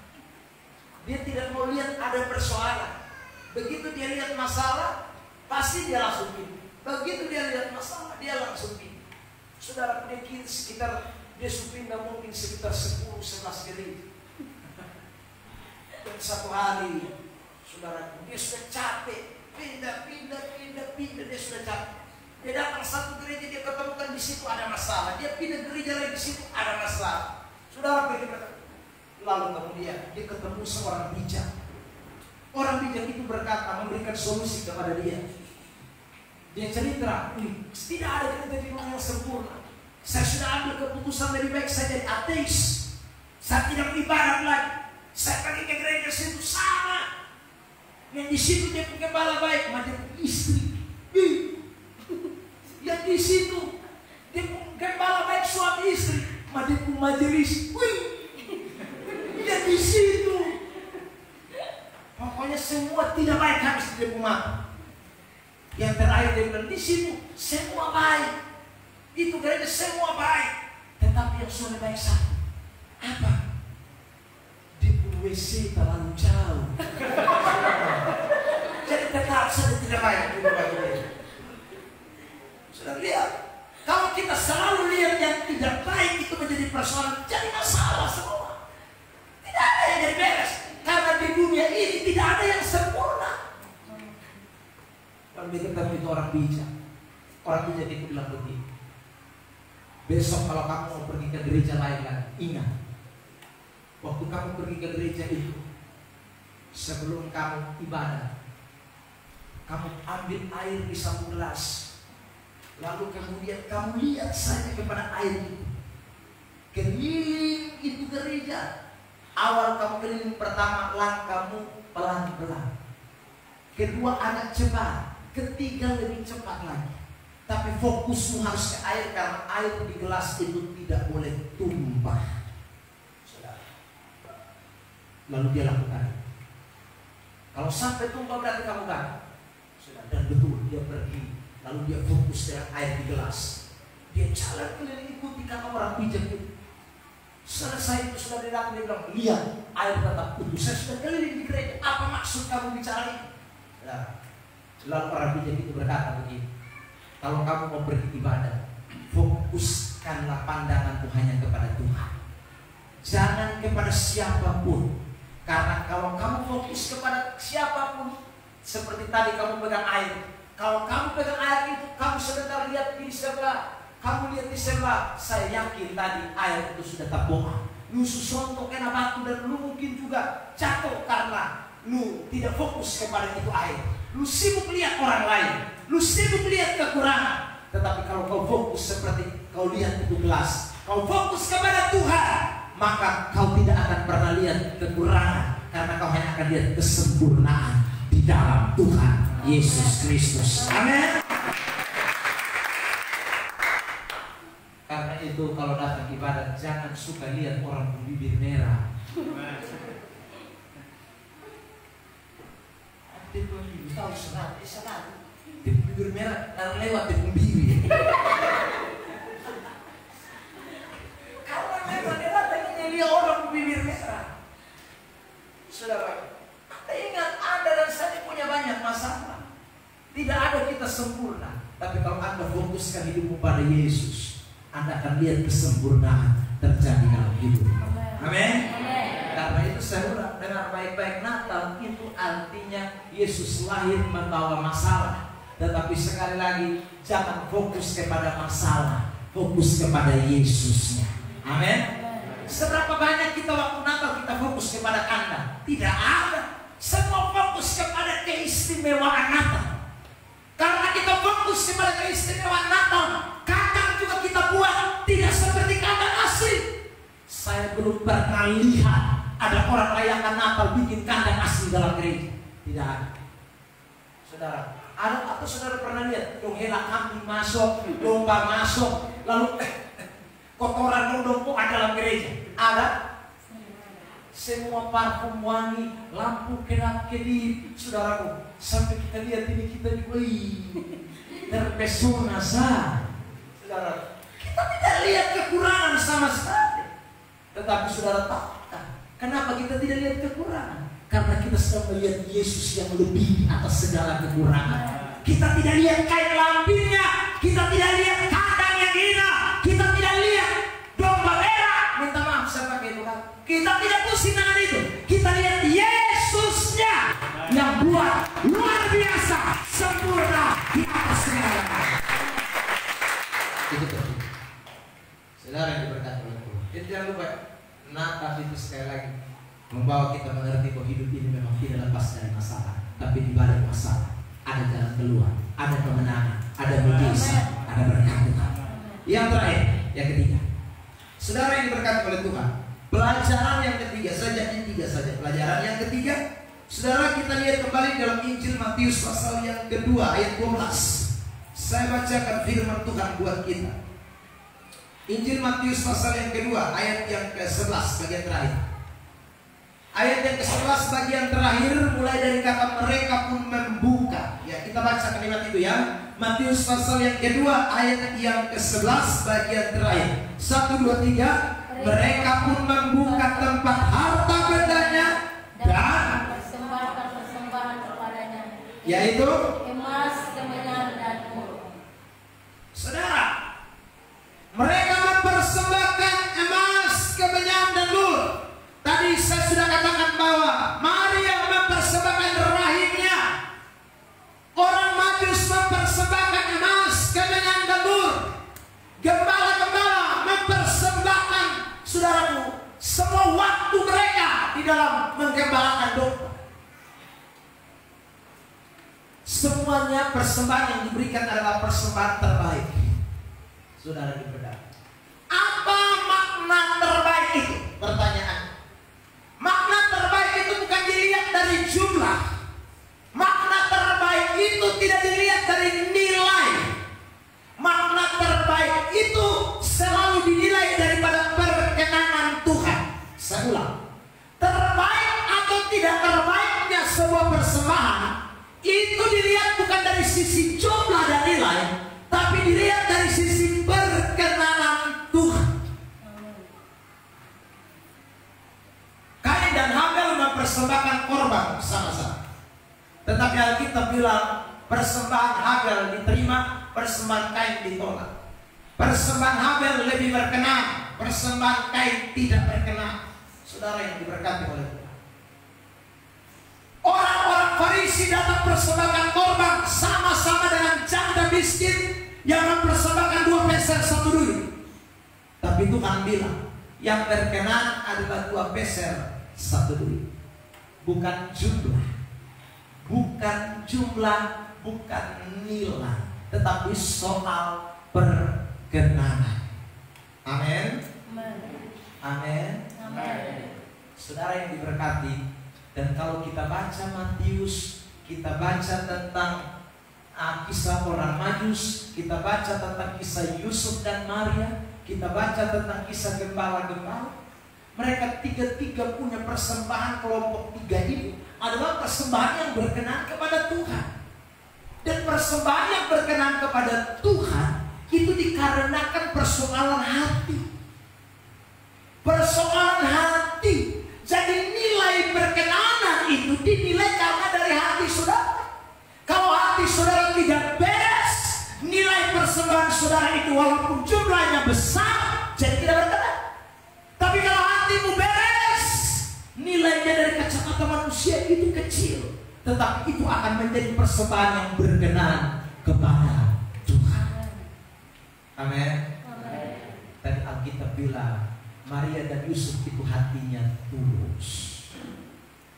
Dia tidak mau lihat ada persoalan. Begitu dia lihat masalah, pasti dia langsung pindah. Begitu dia lihat masalah, dia langsung pindah. Saudara, dia sekitar dia pindah mungkin sekitar 10-11 gereja. Dan satu hari, saudara, dia sudah capek, pindah, dia sudah capek. Dia datang satu gereja, dia ketemukan di situ ada masalah. Dia pindah gereja lain, di situ ada masalah. Saudara, lalu kemudian dia ketemu seorang bijak. Orang bijak itu berkata, memberikan solusi kepada dia. Dia cerita, tidak ada gereja di dunia yang sempurna. Saya sudah ambil keputusan lebih baik saya jadi ateis. Saya tidak beribadat lagi. Saya pergi ke gereja situ sama. Yang di situ dia punya gembala baik, macam istri. Yang di situ dia punya gembala baik suami istri, macam majelis. Yang di situ pokoknya semua tidak baik habis di rumah. Yang terakhir dia bilang di situ semua baik. Itu gereja semua baik, tetapi yang sudah baik satu apa? Di WC terlalu jauh. Jadi tetap saja tidak baik di rumah gereja. Sudah lihat, kalau kita selalu lihat yang tidak baik itu menjadi persoalan, jadi masalah semua. Tidak ada yang jadi beres, karena di dunia ini tidak ada yang sempurna. orang bijak. Orang bijak itu bilang begini, besok kalau kamu mau pergi ke gereja lain lagi, ingat, waktu kamu pergi ke gereja itu, sebelum kamu ibadah, kamu ambil air di satu gelas, lalu kemudian kamu lihat saja kepada air itu. Keliling itu gereja. Awal kamu keliling pertama, langkahmu pelan-pelan. Kedua agak cepat. Ketiga lebih cepat lagi. Tapi fokusmu harus ke air, karena air di gelas itu tidak boleh tumpah. Lalu dia lakukan. Kalau sampai tumpah berarti kamu gagal. Dan betul dia pergi. Lalu dia fokus dengan air di gelas. Dia jalan keliling ikuti kata orang bijak itu. Selesai itu sudah datang, dia bilang, lihat air tetap utuh. Saya sudah keliling di gereja. Apa maksud kamu bicara ini? Nah, lalu orang bijak itu berkata begini, kalau kamu mau pergi ibadah, fokuskanlah pandanganmu hanya kepada Tuhan. Jangan kepada siapapun. Karena kalau kamu fokus kepada siapapun, seperti tadi kamu pegang air. Kalau kamu pegang air itu, kamu sebentar lihat di sebelah, kamu lihat di sebelah, saya yakin tadi air itu sudah terbohong. Lu susontok kena batu dan lu mungkin juga jatuh karena lu tidak fokus kepada itu air. Lu sibuk lihat orang lain, lu sibuk lihat kekurangan. Tetapi kalau kau fokus seperti kau lihat itu gelas, kau fokus kepada Tuhan, maka kau tidak akan pernah lihat kekurangan, karena kau hanya akan lihat kesempurnaan di dalam Tuhan Yesus Kristus. Amin. Karena itu kalau datang ibadah, jangan suka lihat orang berbibir merah. Dia berbibir tahu senang, dia berbibir merah lewat di pembiri. Kalau memang dia datang ini lihat orang berbibir merah, saudara, ingat Anda dan saya punya banyak masalah. Tidak ada kita sempurna. Tapi kalau Anda fokuskan hidupmu pada Yesus, Anda akan lihat kesempurnaan terjadi dalam hidup. Amin. Karena itu saya ulang, dengar baik-baik, Natal itu artinya Yesus lahir membawa masalah. Tetapi sekali lagi, jangan fokus kepada masalah, fokus kepada Yesusnya. Amin. Seberapa banyak kita waktu Natal kita fokus kepada kandang? Tidak ada. Semua fokus kepada keistimewaan Natal. Karena kita fokus kepada keistimewaan Natal, kandang juga kita buat tidak seperti kandang asli. Saya belum pernah lihat ada orang rayakan Natal bikin kandang asli dalam gereja. Tidak ada. Saudara, ada atau saudara pernah lihat dong hela kambing masuk, domba masuk, lalu kotoran numpuk ada dalam gereja? Ada. Semua parfum wangi, lampu kedap-kedip, saudaraku. Sampai kita lihat ini kita terpesona sah. Saudara, kita tidak lihat kekurangan sama sekali. Tetapi saudara tahu kenapa kita tidak lihat kekurangan? Karena kita sedang melihat Yesus yang lebih di atas segala kekurangan. Kita tidak lihat kain lampinya, kita tidak lihat kandang yang hina, kita tidak lihat domba merah. Minta maaf saya pakai itu kan. Kita tidak pusing dengan itu. Kita lihat Yesusnya yang buat luar biasa, sempurna di atas segala. Itu tuh. Saudara yang diberkati oleh Tuhan. Jadi jangan lupa, Natal itu sekali lagi membawa kita mengerti bahwa hidup ini memang tidak lepas dari masalah, tapi di balik masalah ada jalan keluar, ada kemenangan, ada mujizat, ada berkat Tuhan. Yang terakhir, yang ketiga, saudara yang diberkati oleh Tuhan, pelajaran yang ketiga saja, ini tiga saja. Pelajaran yang ketiga, saudara, kita lihat kembali dalam Injil Matius pasal yang kedua ayat 12. Saya bacakan firman Tuhan buat kita. Injil Matius pasal yang kedua ayat yang ke-11 bagian terakhir. Ayat yang ke-11 bagian terakhir mulai dari kata mereka pun membuka. Ya, kita baca kalimat itu ya. Matius pasal yang kedua ayat yang ke-11 bagian terakhir. 1, 2, 3. Mereka pun membuka tempat harta bendanya dan persembahan kepadanya, yaitu emas, kemenyan, dan mur. Saudara, mereka mempersembahkan emas, kemenyan, dan mur. Tadi saya sudah katakan bahwa Maria mempersembahkan rahimnya. Orang Majus mempersembahkan semua waktu mereka di dalam menggembalakan domba. Semuanya persembahan yang diberikan adalah persembahan terbaik. Saudara dibedah. Apa makna terbaik itu? Pertanyaan. Makna terbaik itu bukan dilihat dari jumlah. Makna terbaik itu tidak dilihat dari nilai. Makna terbaik itu selalu dinilai daripada perkenanan Tuhan. Saya ulang. Terbaik atau tidak terbaiknya sebuah persembahan itu dilihat bukan dari sisi jumlah dan nilai, tapi dilihat dari sisi perkenanan Tuhan. Kain dan Habel mempersembahkan korban bersama-sama. Tetapi Alkitab bilang persembahan Habel diterima, persembahan Kain ditolak. Persembahan Habel lebih berkenan, persembahan Kain tidak berkenan. Saudara yang diberkati oleh Tuhan. Orang-orang Farisi datang persembahkan korban sama-sama dengan janda miskin yang mempersembahkan 2 peser 1 duri. Tapi Tuhan bilang yang berkenan adalah 2 peser 1 duri. Bukan jumlah, bukan nilai, tetapi soal perkenanan. Amin. Amin. Saudara yang diberkati. Dan kalau kita baca Matius, kita baca tentang kisah orang Majus, kita baca tentang kisah Yusuf dan Maria, kita baca tentang kisah gembala-gembala. Mereka tiga-tiga punya persembahan, kelompok 3 ini adalah persembahan yang berkenan kepada Tuhan. Dan persembahan yang berkenan kepada Tuhan itu dikarenakan persoalan hati. Persoalan hati. Jadi nilai perkenanan itu dinilai karena dari hati saudara. Kalau hati saudara tidak beres, nilai persembahan saudara itu walaupun jumlahnya besar, jadi tidak berkenan. Tapi kalau hatimu beres, nilainya dari kacamata manusia itu kecil, tetapi itu akan menjadi persembahan yang berkenan kepada Tuhan. Amin. Tadi Alkitab bilang Maria dan Yusuf itu hatinya tulus.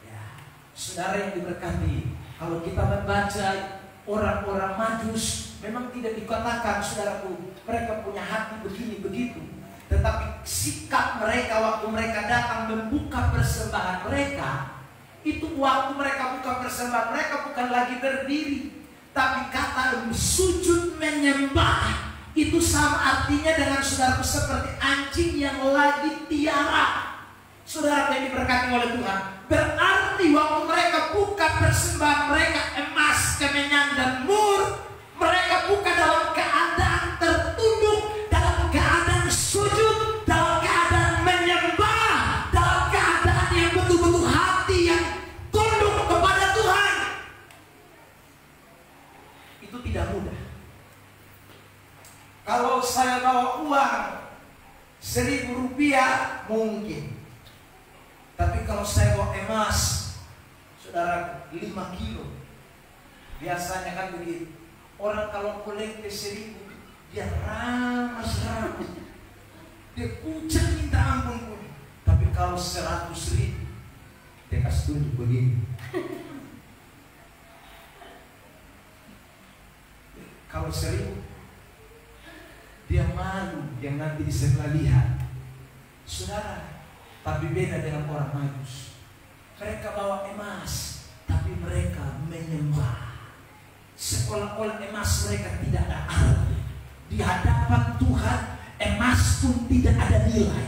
Ya, saudara yang diberkati, kalau kita membaca orang-orang Majus, memang tidak dikatakan saudaraku mereka punya hati begini begitu, tetapi sikap mereka waktu mereka datang membuka persembahan mereka, itu waktu mereka buka persembahan mereka bukan lagi berdiri, tapi kata sujud menyembah. Itu sama artinya dengan saudaraku seperti anjing yang lagi tiara. Saudara yang diberkati oleh Tuhan, berarti waktu mereka buka persembahan mereka emas, kemenyan dan mur, mereka buka dalam keadaan tertunduk, dalam keadaan sujud, dalam keadaan menyembah, dalam keadaan yang betul-betul hati yang tunduk kepada Tuhan. Itu tidak mudah. Kalau saya bawa uang 1.000 rupiah mungkin. Tapi kalau saya bawa emas, saudara 5 kilo. Biasanya kan begitu. Orang kalau kolekte 1.000, dia ramas. Dia pucat minta ampun pun. Tapi kalau 100.000, dia kasih tunjuk begini. Kalau 1.000, dia malu yang nanti disebelah lihat. Saudara, tapi beda dengan orang Majus. Mereka bawa emas, tapi mereka menyembah. Seolah-olah emas mereka tidak ada arti. Di hadapan Tuhan, emas pun tidak ada nilai.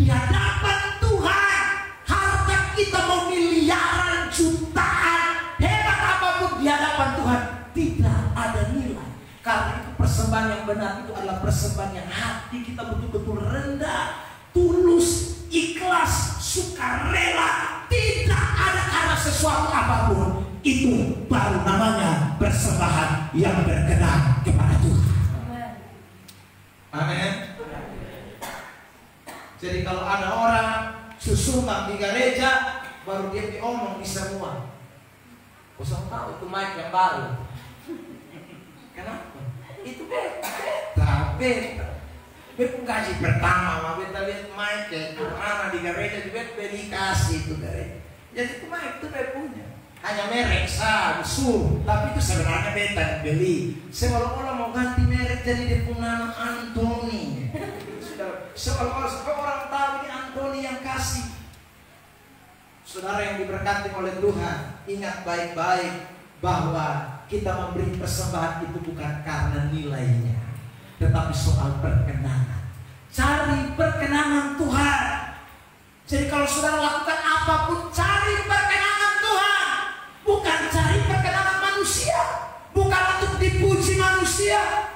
Di hadapan Tuhan, harta kita mau miliaran, jutaan, hebat apapun di hadapan Tuhan, tidak ada nilai. Karena itu persembahan yang benar itu adalah persembahan yang hati kita betul-betul rendah, tulus, ikhlas, sukarela, tidak ada karena sesuatu apapun. Itu baru namanya persembahan yang berkenan kepada Tuhan. Amin. Jadi kalau ada orang susuman di gereja, baru dia diomong di semua. Usah tahu itu mic yang baru. Kenapa? Itu beta. Beta gaji pertama, beta lihat mic kemana di gereja juga beli kasih itu gereja. Jadi cuma itu dia punya. Hanya merek Samsung, tapi itu sebenarnya beta yang beli. Seolah-olah mau ganti merek jadi dia punya Anthony. Seolah-olah orang tahu ini Anthony yang kasih. Saudara yang diberkati oleh Tuhan, ingat baik-baik bahwa kita memberi persembahan itu bukan karena nilainya, tetapi soal perkenanan. Cari perkenanan Tuhan. Jadi kalau saudara lakukan apapun, cari perkenanan Tuhan, bukan cari perkenanan manusia, bukan untuk dipuji manusia.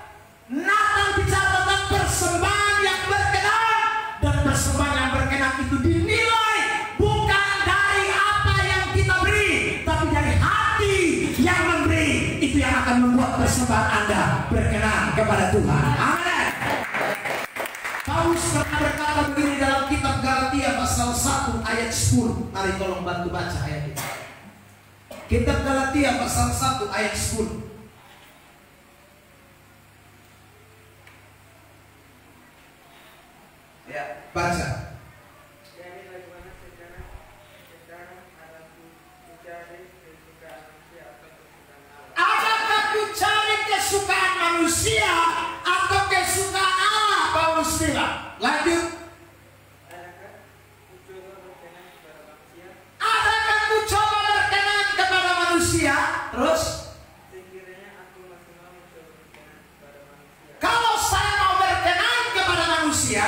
Natal bicara tentang persembahan yang berkenan, dan persembahan yang berkenan itu dinilai bukan dari apa yang kita beri, tapi dari hati yang memberi. Itu yang akan membuat persembahan Anda berkenan kepada Tuhan. Amin. Paulus pernah berkata begini dalam kitab Galatia pasal 1 ayat 10. Mari tolong bantu baca ayat itu. Kitab Galatia pasal 1 ayat 10. Ya, baca. Jadi bagaimana sekarang adalah mencari kesukaan manusia atau kesukaan Allah. Adakah ku cari kesukaan manusia atau kesukaan Allah? Paulus bilang. Lanjut. Adakah ku coba berkenan kepada manusia? Adakah ku coba berkenan kepada manusia? Terus. Sekiranya aku masih mau mencoba berkenan kepada manusia, Kalau saya mau berkenan kepada manusia,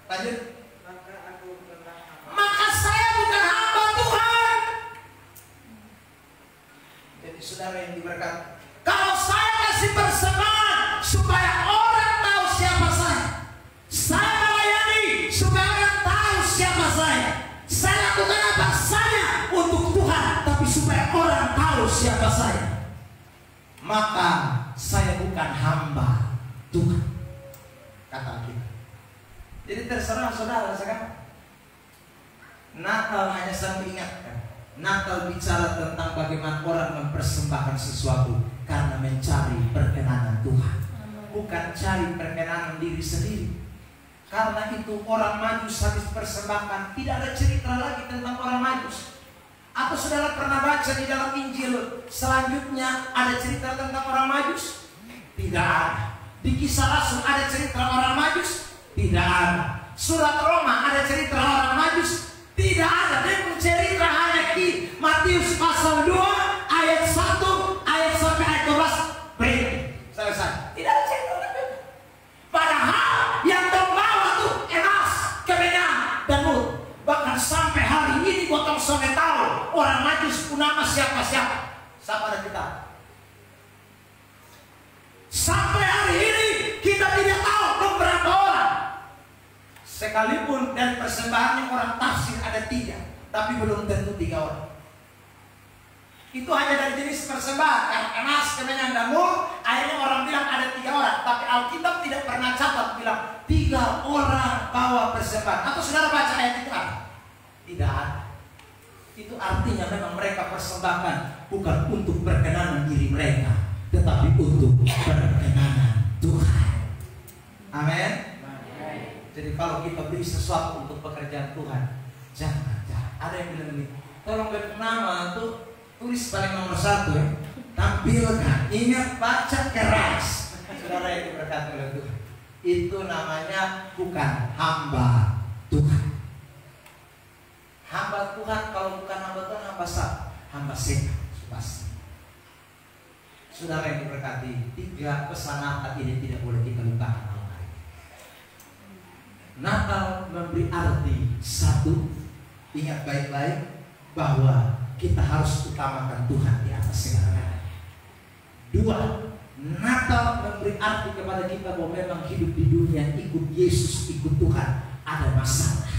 lanjut. maka aku bukanlah hamba. Maka saya bukan hamba Tuhan. Jadi saudara yang diberkati, kalau saya kasih persembahan supaya orang tahu siapa saya melayani supaya orang tahu siapa saya lakukan apa saja untuk Tuhan, tapi supaya orang tahu siapa saya, maka saya bukan hamba Tuhan, kata kita. Jadi terserah saudara sekarang. Natal hanya sambil ingatkan. Natal bicara tentang bagaimana orang mempersembahkan sesuatu karena mencari perkenanan Tuhan, bukan cari perkenanan diri sendiri. Karena itu orang Majus habis persembahkan, tidak ada cerita lagi tentang orang Majus. Atau saudara pernah baca di dalam Injil selanjutnya ada cerita tentang orang Majus? Tidak ada. Di Kisah Rasul ada cerita orang Majus? Tidak ada. Surat Roma ada cerita orang Majus? Tidak ada. Dia mencerita hanya di Matius pasal 2 ayat 1 ayat sampai ayat 12. Selesai. Tidak ada cerita. Padahal yang terbawa tuh emas, kemenangan dan mulut. Bahkan sampai hari ini gua sampai tahu orang Majus nama siapa. Siapa ada kita? Sampai hari ini kita tidak tahu beberapa orang. Sekalipun dan persembahannya orang tafsir ada 3, tapi belum tentu 3 orang. Itu hanya dari jenis persembahan, karena emas, kemenyan, dan mulut. Akhirnya orang bilang ada 3 orang, tapi Alkitab tidak pernah catat bilang 3 orang bawa persembahan. Atau saudara baca ayat itu apa? Tidak ada. Itu artinya memang mereka persembahkan bukan untuk perkenanan diri mereka, tetapi untuk perkenanan Tuhan. Amin. Jadi kalau kita beri sesuatu untuk pekerjaan Tuhan, jangan. Ada yang bilang begini, tolong nama tuh tulis paling nomor 1 ya. Tampilkan, ingat baca keras. Saudara yang diberkati oleh Tuhan, itu namanya bukan hamba Tuhan. Hamba Tuhan kalau bukan hamba Tuhan, hamba setan. Pasti. Saudara yang diberkati, 3 pesan Natal ini tidak boleh kita lupakan. Natal memberi arti 1, ingat baik-baik bahwa kita harus utamakan Tuhan di atas segala-galanya. 2, Natal memberi arti kepada kita bahwa memang hidup di dunia ikut Yesus, ikut Tuhan ada masalah.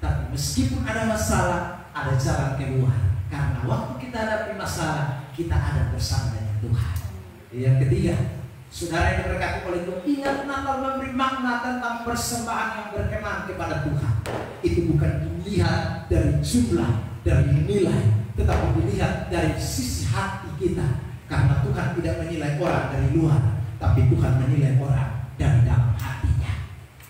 Tapi meskipun ada masalah, ada jalan keluar. Karena waktu kita hadapi masalah, kita ada bersama dengan Tuhan. Yang ketiga, saudara yang diberkati oleh Tuhan, ingat Natal memberi makna tentang persembahan yang berkenan kepada Tuhan. Itu bukan dilihat dari jumlah, dari nilai, tetapi dilihat dari sisi hati kita. Karena Tuhan tidak menilai orang dari luar, tapi Tuhan menilai orang dari dalam hatinya.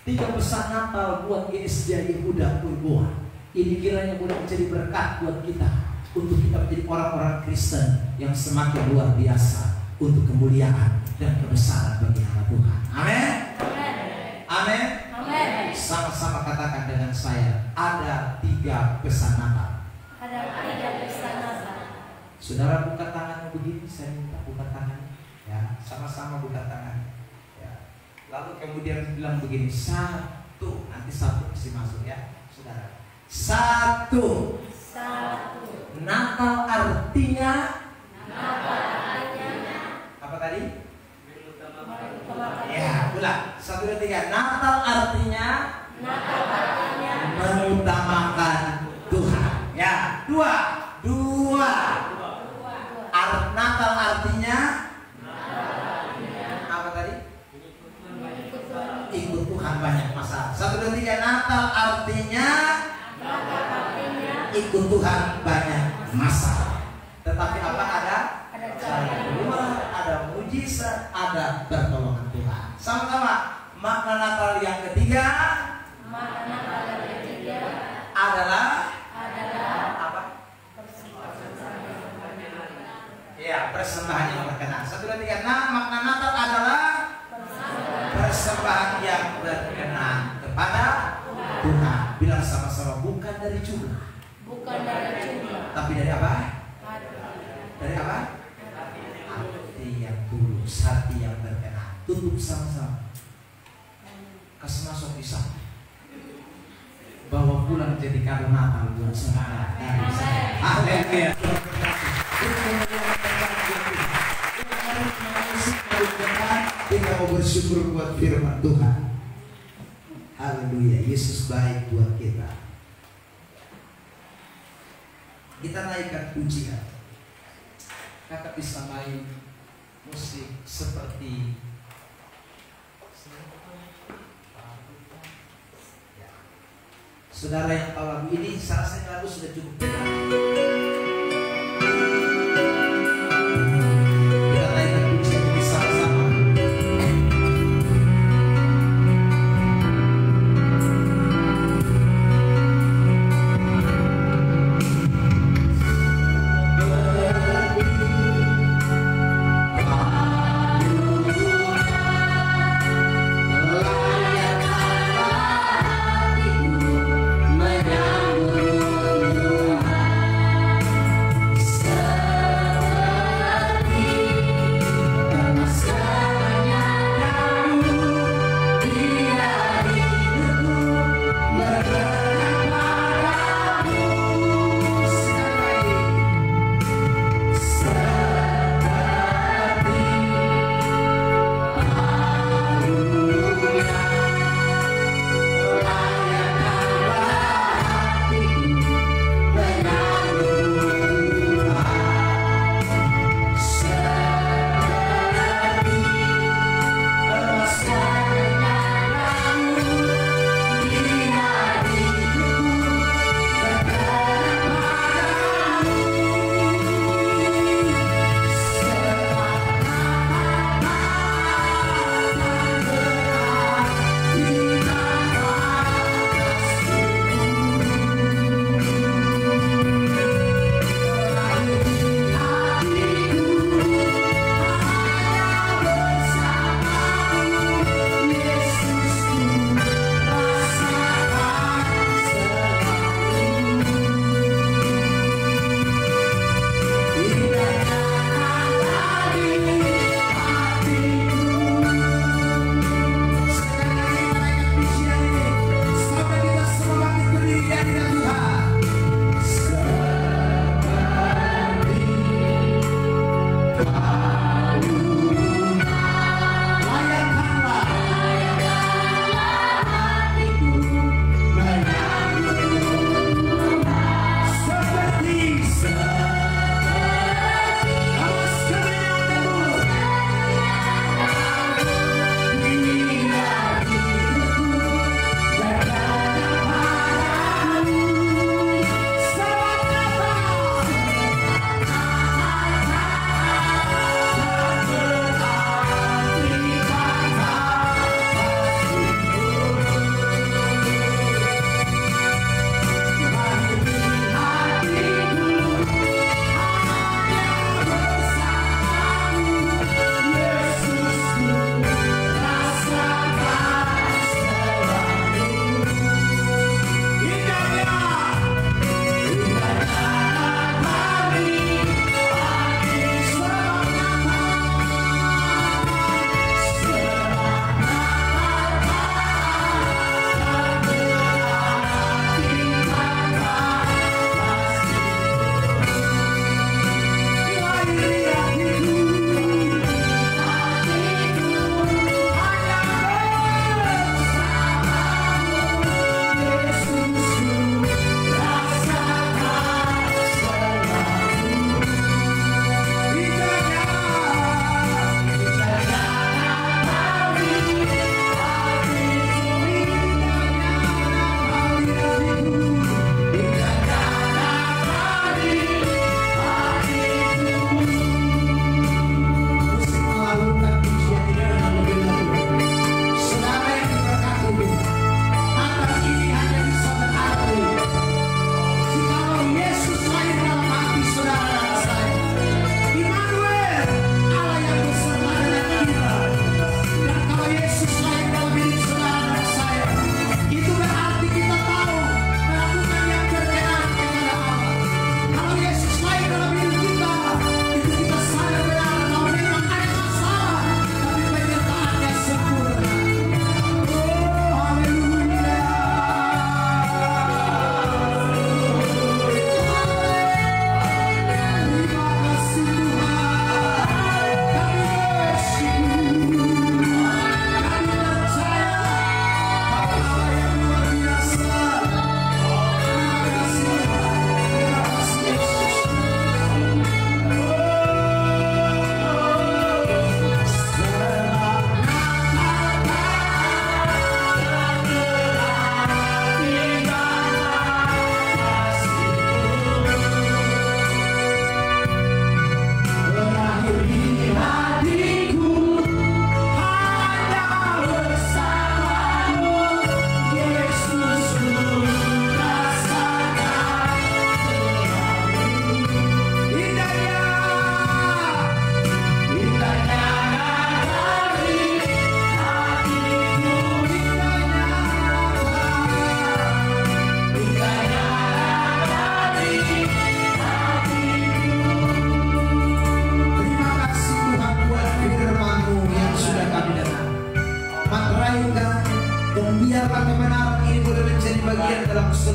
3 pesan Natal buat GSJ Yehuda Purboa. Ini kiranya boleh menjadi berkat buat kita, untuk kita menjadi orang-orang Kristen yang semakin luar biasa untuk kemuliaan dan kebesaran bagi nama Tuhan. Amin. Amin. Amin. Sama-sama katakan dengan saya, ada 3 pesan Natal. Ada 3 pesan Natal. Saudara buka tangannya begini, saya minta buka tangan. Ya, sama-sama buka tangan. Ya. Lalu kemudian bilang begini, 1. Nanti 1 mesti masuk ya, saudara. 1. Natal artinya apa tadi? Ya, ulang. 1, 2, 3. Natal artinya mengutamakan Tuhan. Ya, 2. Natal artinya apa tadi? Ikut Tuhan banyak masalah. 1, 2, 3. Natal artinya ikut Tuhan banyak masalah. Tetapi apa ada? Ada keluar, ada mujizat, ada pertolongan Tuhan. Sama-sama. Makna Natal yang ketiga adalah apa? Ya, persembahan yang berkenan. 1, 2, 3. Makna Natal adalah persembahan yang berkenan kepada Tuhan. Bilang sama-sama, bukan dari jumlah. Bukan dari jumlah. Tapi dari apa? Dari apa? Hati yang tulus, hati yang berkenan. Tutup sama-sama. Kasih masuk bisa. Bawa pulang jadi kado Natal buat saudara dari saya. Haleluya. Kita mau bersyukur buat firman Tuhan. Haleluya. Yesus baik buat kita. Kita naikkan pujian. Kakak bisa main musik seperti saudara yang tahu lagu ini. Saya rasa lagu sudah cukup benar. Kita naikkan pujian ini sama-sama.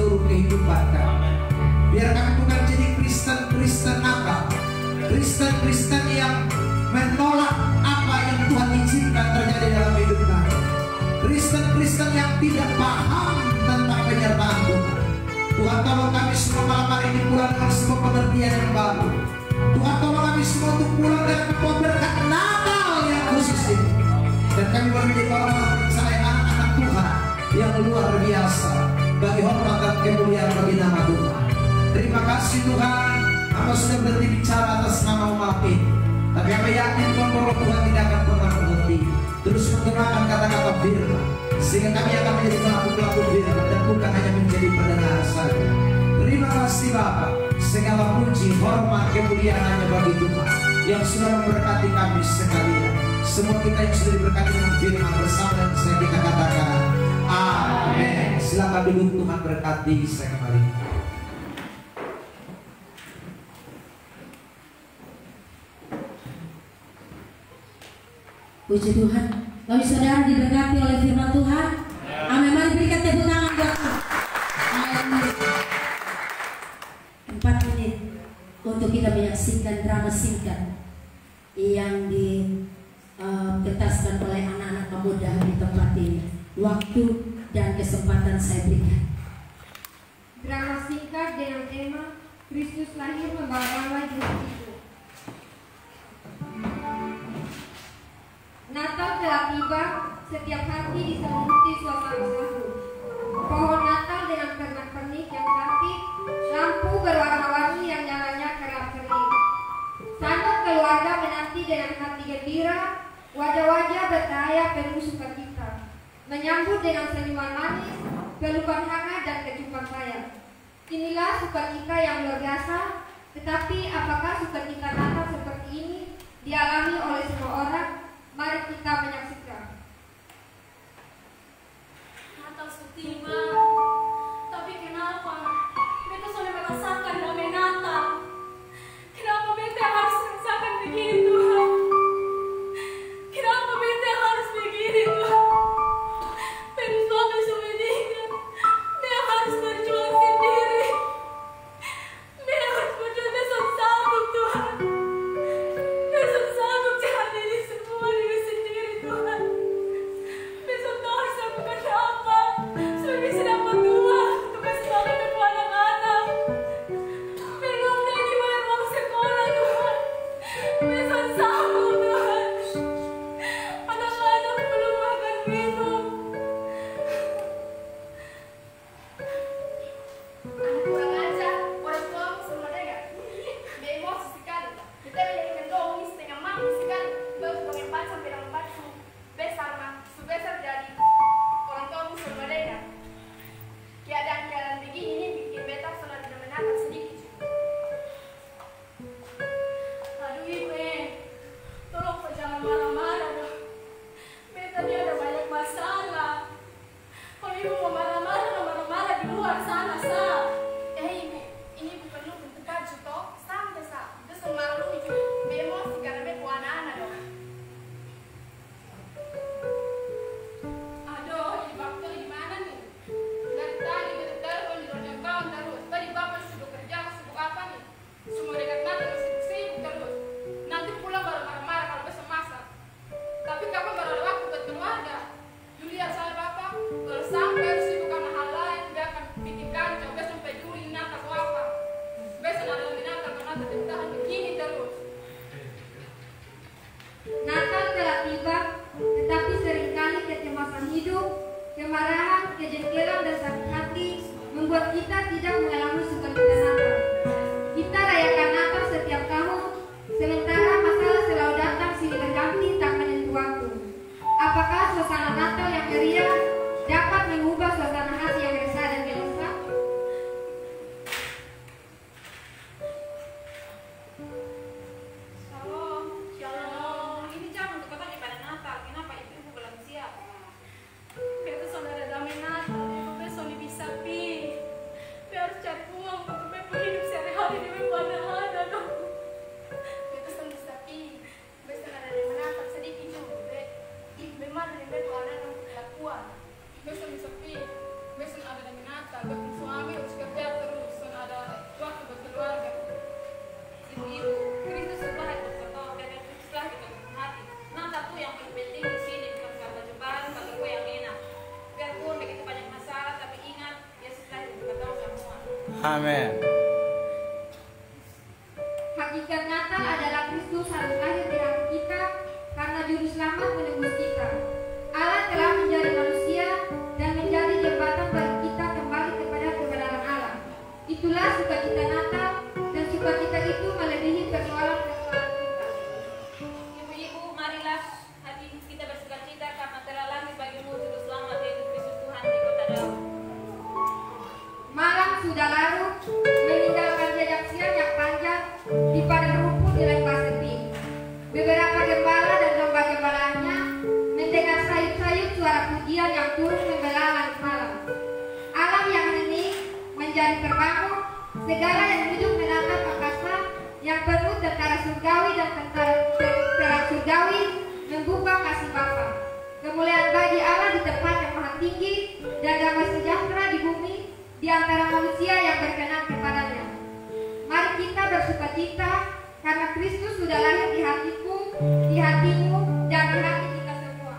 seluruh kehidupan kami. Biar kami bukan jadi Kristen Natal, Kristen yang menolak apa yang Tuhan izinkan terjadi dalam hidup kami, Kristen yang tidak paham tentang penyertaan Tuhan. Tuhan, tolong kami semua malam hari ini pulang dengan semua pengertian yang baru. Tuhan, tolong kami semua untuk pulang dengan berkat Natal yang khusus ini. Dan kami boleh menjadi orang-orang percaya, anak-anak Tuhan yang luar biasa bagi hormat dan kemuliaan bagi nama Tuhan. Terima kasih Tuhan, hamba sudah berhenti bicara atas nama umat ini. Tapi hamba yakin Tuhan bahwa Tuhan tidak akan pernah berhenti terus menggerakkan kata-kata firman, sehingga kami akan menjadi pelaku-pelaku firman dan bukan hanya menjadi pendengar saja. Terima kasih Bapa, segala puji, hormat, kemuliaan hanya bagi Tuhan yang sudah memberkati kami sekalian. Semua kita yang sudah diberkati dengan firman bersama dan saya kita katakan amin. Silakan duduk, Tuhan berkati saya kembali. Puji Tuhan, kami saudara diberkati oleh firman Tuhan. Amin. Mari berikan tepuk tangan buat Tuhan. 4 menit untuk kita menyaksikan drama singkat yang diketaskan oleh anak-anak pemuda di tempat ini. Waktu dan kesempatan saya berikan. Drama singkat dengan tema Kristus lahir membawa damai di hatiku. Natal telah tiba, setiap hati diselimuti suasana haru. Pohon Natal dengan pernak-pernik yang cantik, lampu berwarna-warni yang nyalanya kerap-kerip. Sandok keluarga menanti dengan hati gembira, wajah-wajah bercahaya penuh sukacita, menyambut dengan senyuman manis, pelukan hangat dan kecupan sayang. Inilah sukacita yang luar biasa, tetapi apakah sukacita Natal seperti ini dialami oleh semua orang? Mari kita menyaksikan. Natal setiba, tapi kenapa beta sudah merasakan damai Natal? Kenapa beta harus merasakan begini Tuhan? Kenapa beta harus begini Tuhan? Beta suami sudah meninggal, beta harus berjuang sendiri. Beta harus berjuang, beta sanggup Tuhan. Beta sanggup jalan ini semua diri sendiri Tuhan. Beta tahu harus lakukan apa supaya bisa dapat uang untuk kasih makan kedua anak-anak. Belum lagi bayar uang sekolah Tuhan. Beta sanggup Tuhan. Anak-anak belum makan minum. Anak kurang ajar, orang tuamu semua dengar. Emosi sekali. Kita beli dong setengah mampu sekali. Baru pakai empat sampai 4 su. Besar mah, su besar jadi. Orang tuamu semua dengar. Keadaan begini ini bikin beta sudah tidak menangkap sedikit. Aduh Ibu, tolong kau jangan marah-marah dong. Beta dia ada banyak masalah. Kalau Ibu mau marah-marah di luar sana, sah. Ibu, ini bukan lu untuk kaju toh. Sampai sah. Itu semua lucu. Emosi karena beta anak-anak dong. Aduh, ini bakal gimana nih? Dari tadi beta telepon di ruang kawan terus. Tadi bapak sibuk kerja, sibuk apa nih? Semua dekat nanti sibuk terus. Nanti pulang baru marah-marah kalau besok masak. Tapi kapan baru ada waktu buat keluarga? Julia saya bapak, kalau sampai sibuk karena hal lain, dia akan bikin kacau. Besok sampai Juli Natal atau apa? Besok ada lebih Natal karena Natal bertahan begini terus. Natal telah tiba, tetapi seringkali kecemasan hidup, kemarahan, kejengkelan dan sakit hati membuat kita tidak mengalami sukacita Natal. Kita rayakan Natal setiap tahun, sementara masalah selalu datang silih berganti tak menentu waktu. Apakah suasana Natal yang meriah dapat mengubah suasana hati yang resah dan gelisah? Shalom. Shalom. Ini jam untuk apa pada Natal? Kenapa ibu belum siap? Beta sudah ada damai Natal, Ibu besok bisa pi. Beta harus cari uang untuk Amin. Hakikat Natal adalah Kristus harus lahir di hati kita karena juru selamat menebus kita. Allah telah menjadi manusia dan menjadi jembatan bagi kita kembali kepada kebenaran Allah. Itulah sukacita Natal, dan sukacita itu melebihi persoalan-persoalan kita. Ibu-ibu, marilah hati kita bersukacita karena telah lahir bagimu juru selamat yaitu Kristus Tuhan di kota Daud. Malam sudah larut, meninggalkan jejak siang yang panjang di padang rumput di lembah sepi. Beberapa gembala dan domba-gembalanya mendengar sayup-sayup suara pujian yang turun membelalang malam. Alam yang hening menjadi terbangun, segala yang hidup menatap angkasa yang penuh tentara surgawi dan tentara surgawi membuka kasih Bapa. Kemuliaan bagi Allah di tempat yang maha tinggi dan damai sejahtera di bumi di antara manusia yang berkenan kepadanya. Mari kita bersukacita karena Kristus sudah lahir di hatiku, di hatimu, dan di hati kita semua.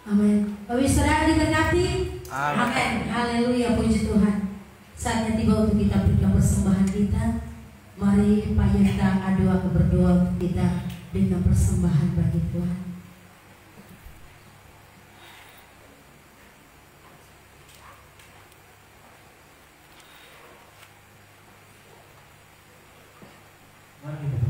Amin. Bapak saudara diberkati. Amin. Amin. Haleluya, puji Tuhan. Saatnya tiba untuk kita berikan persembahan kita. Mari Pak Yenta Adua berdoa untuk kita dengan persembahan bagi Tuhan. Mari kita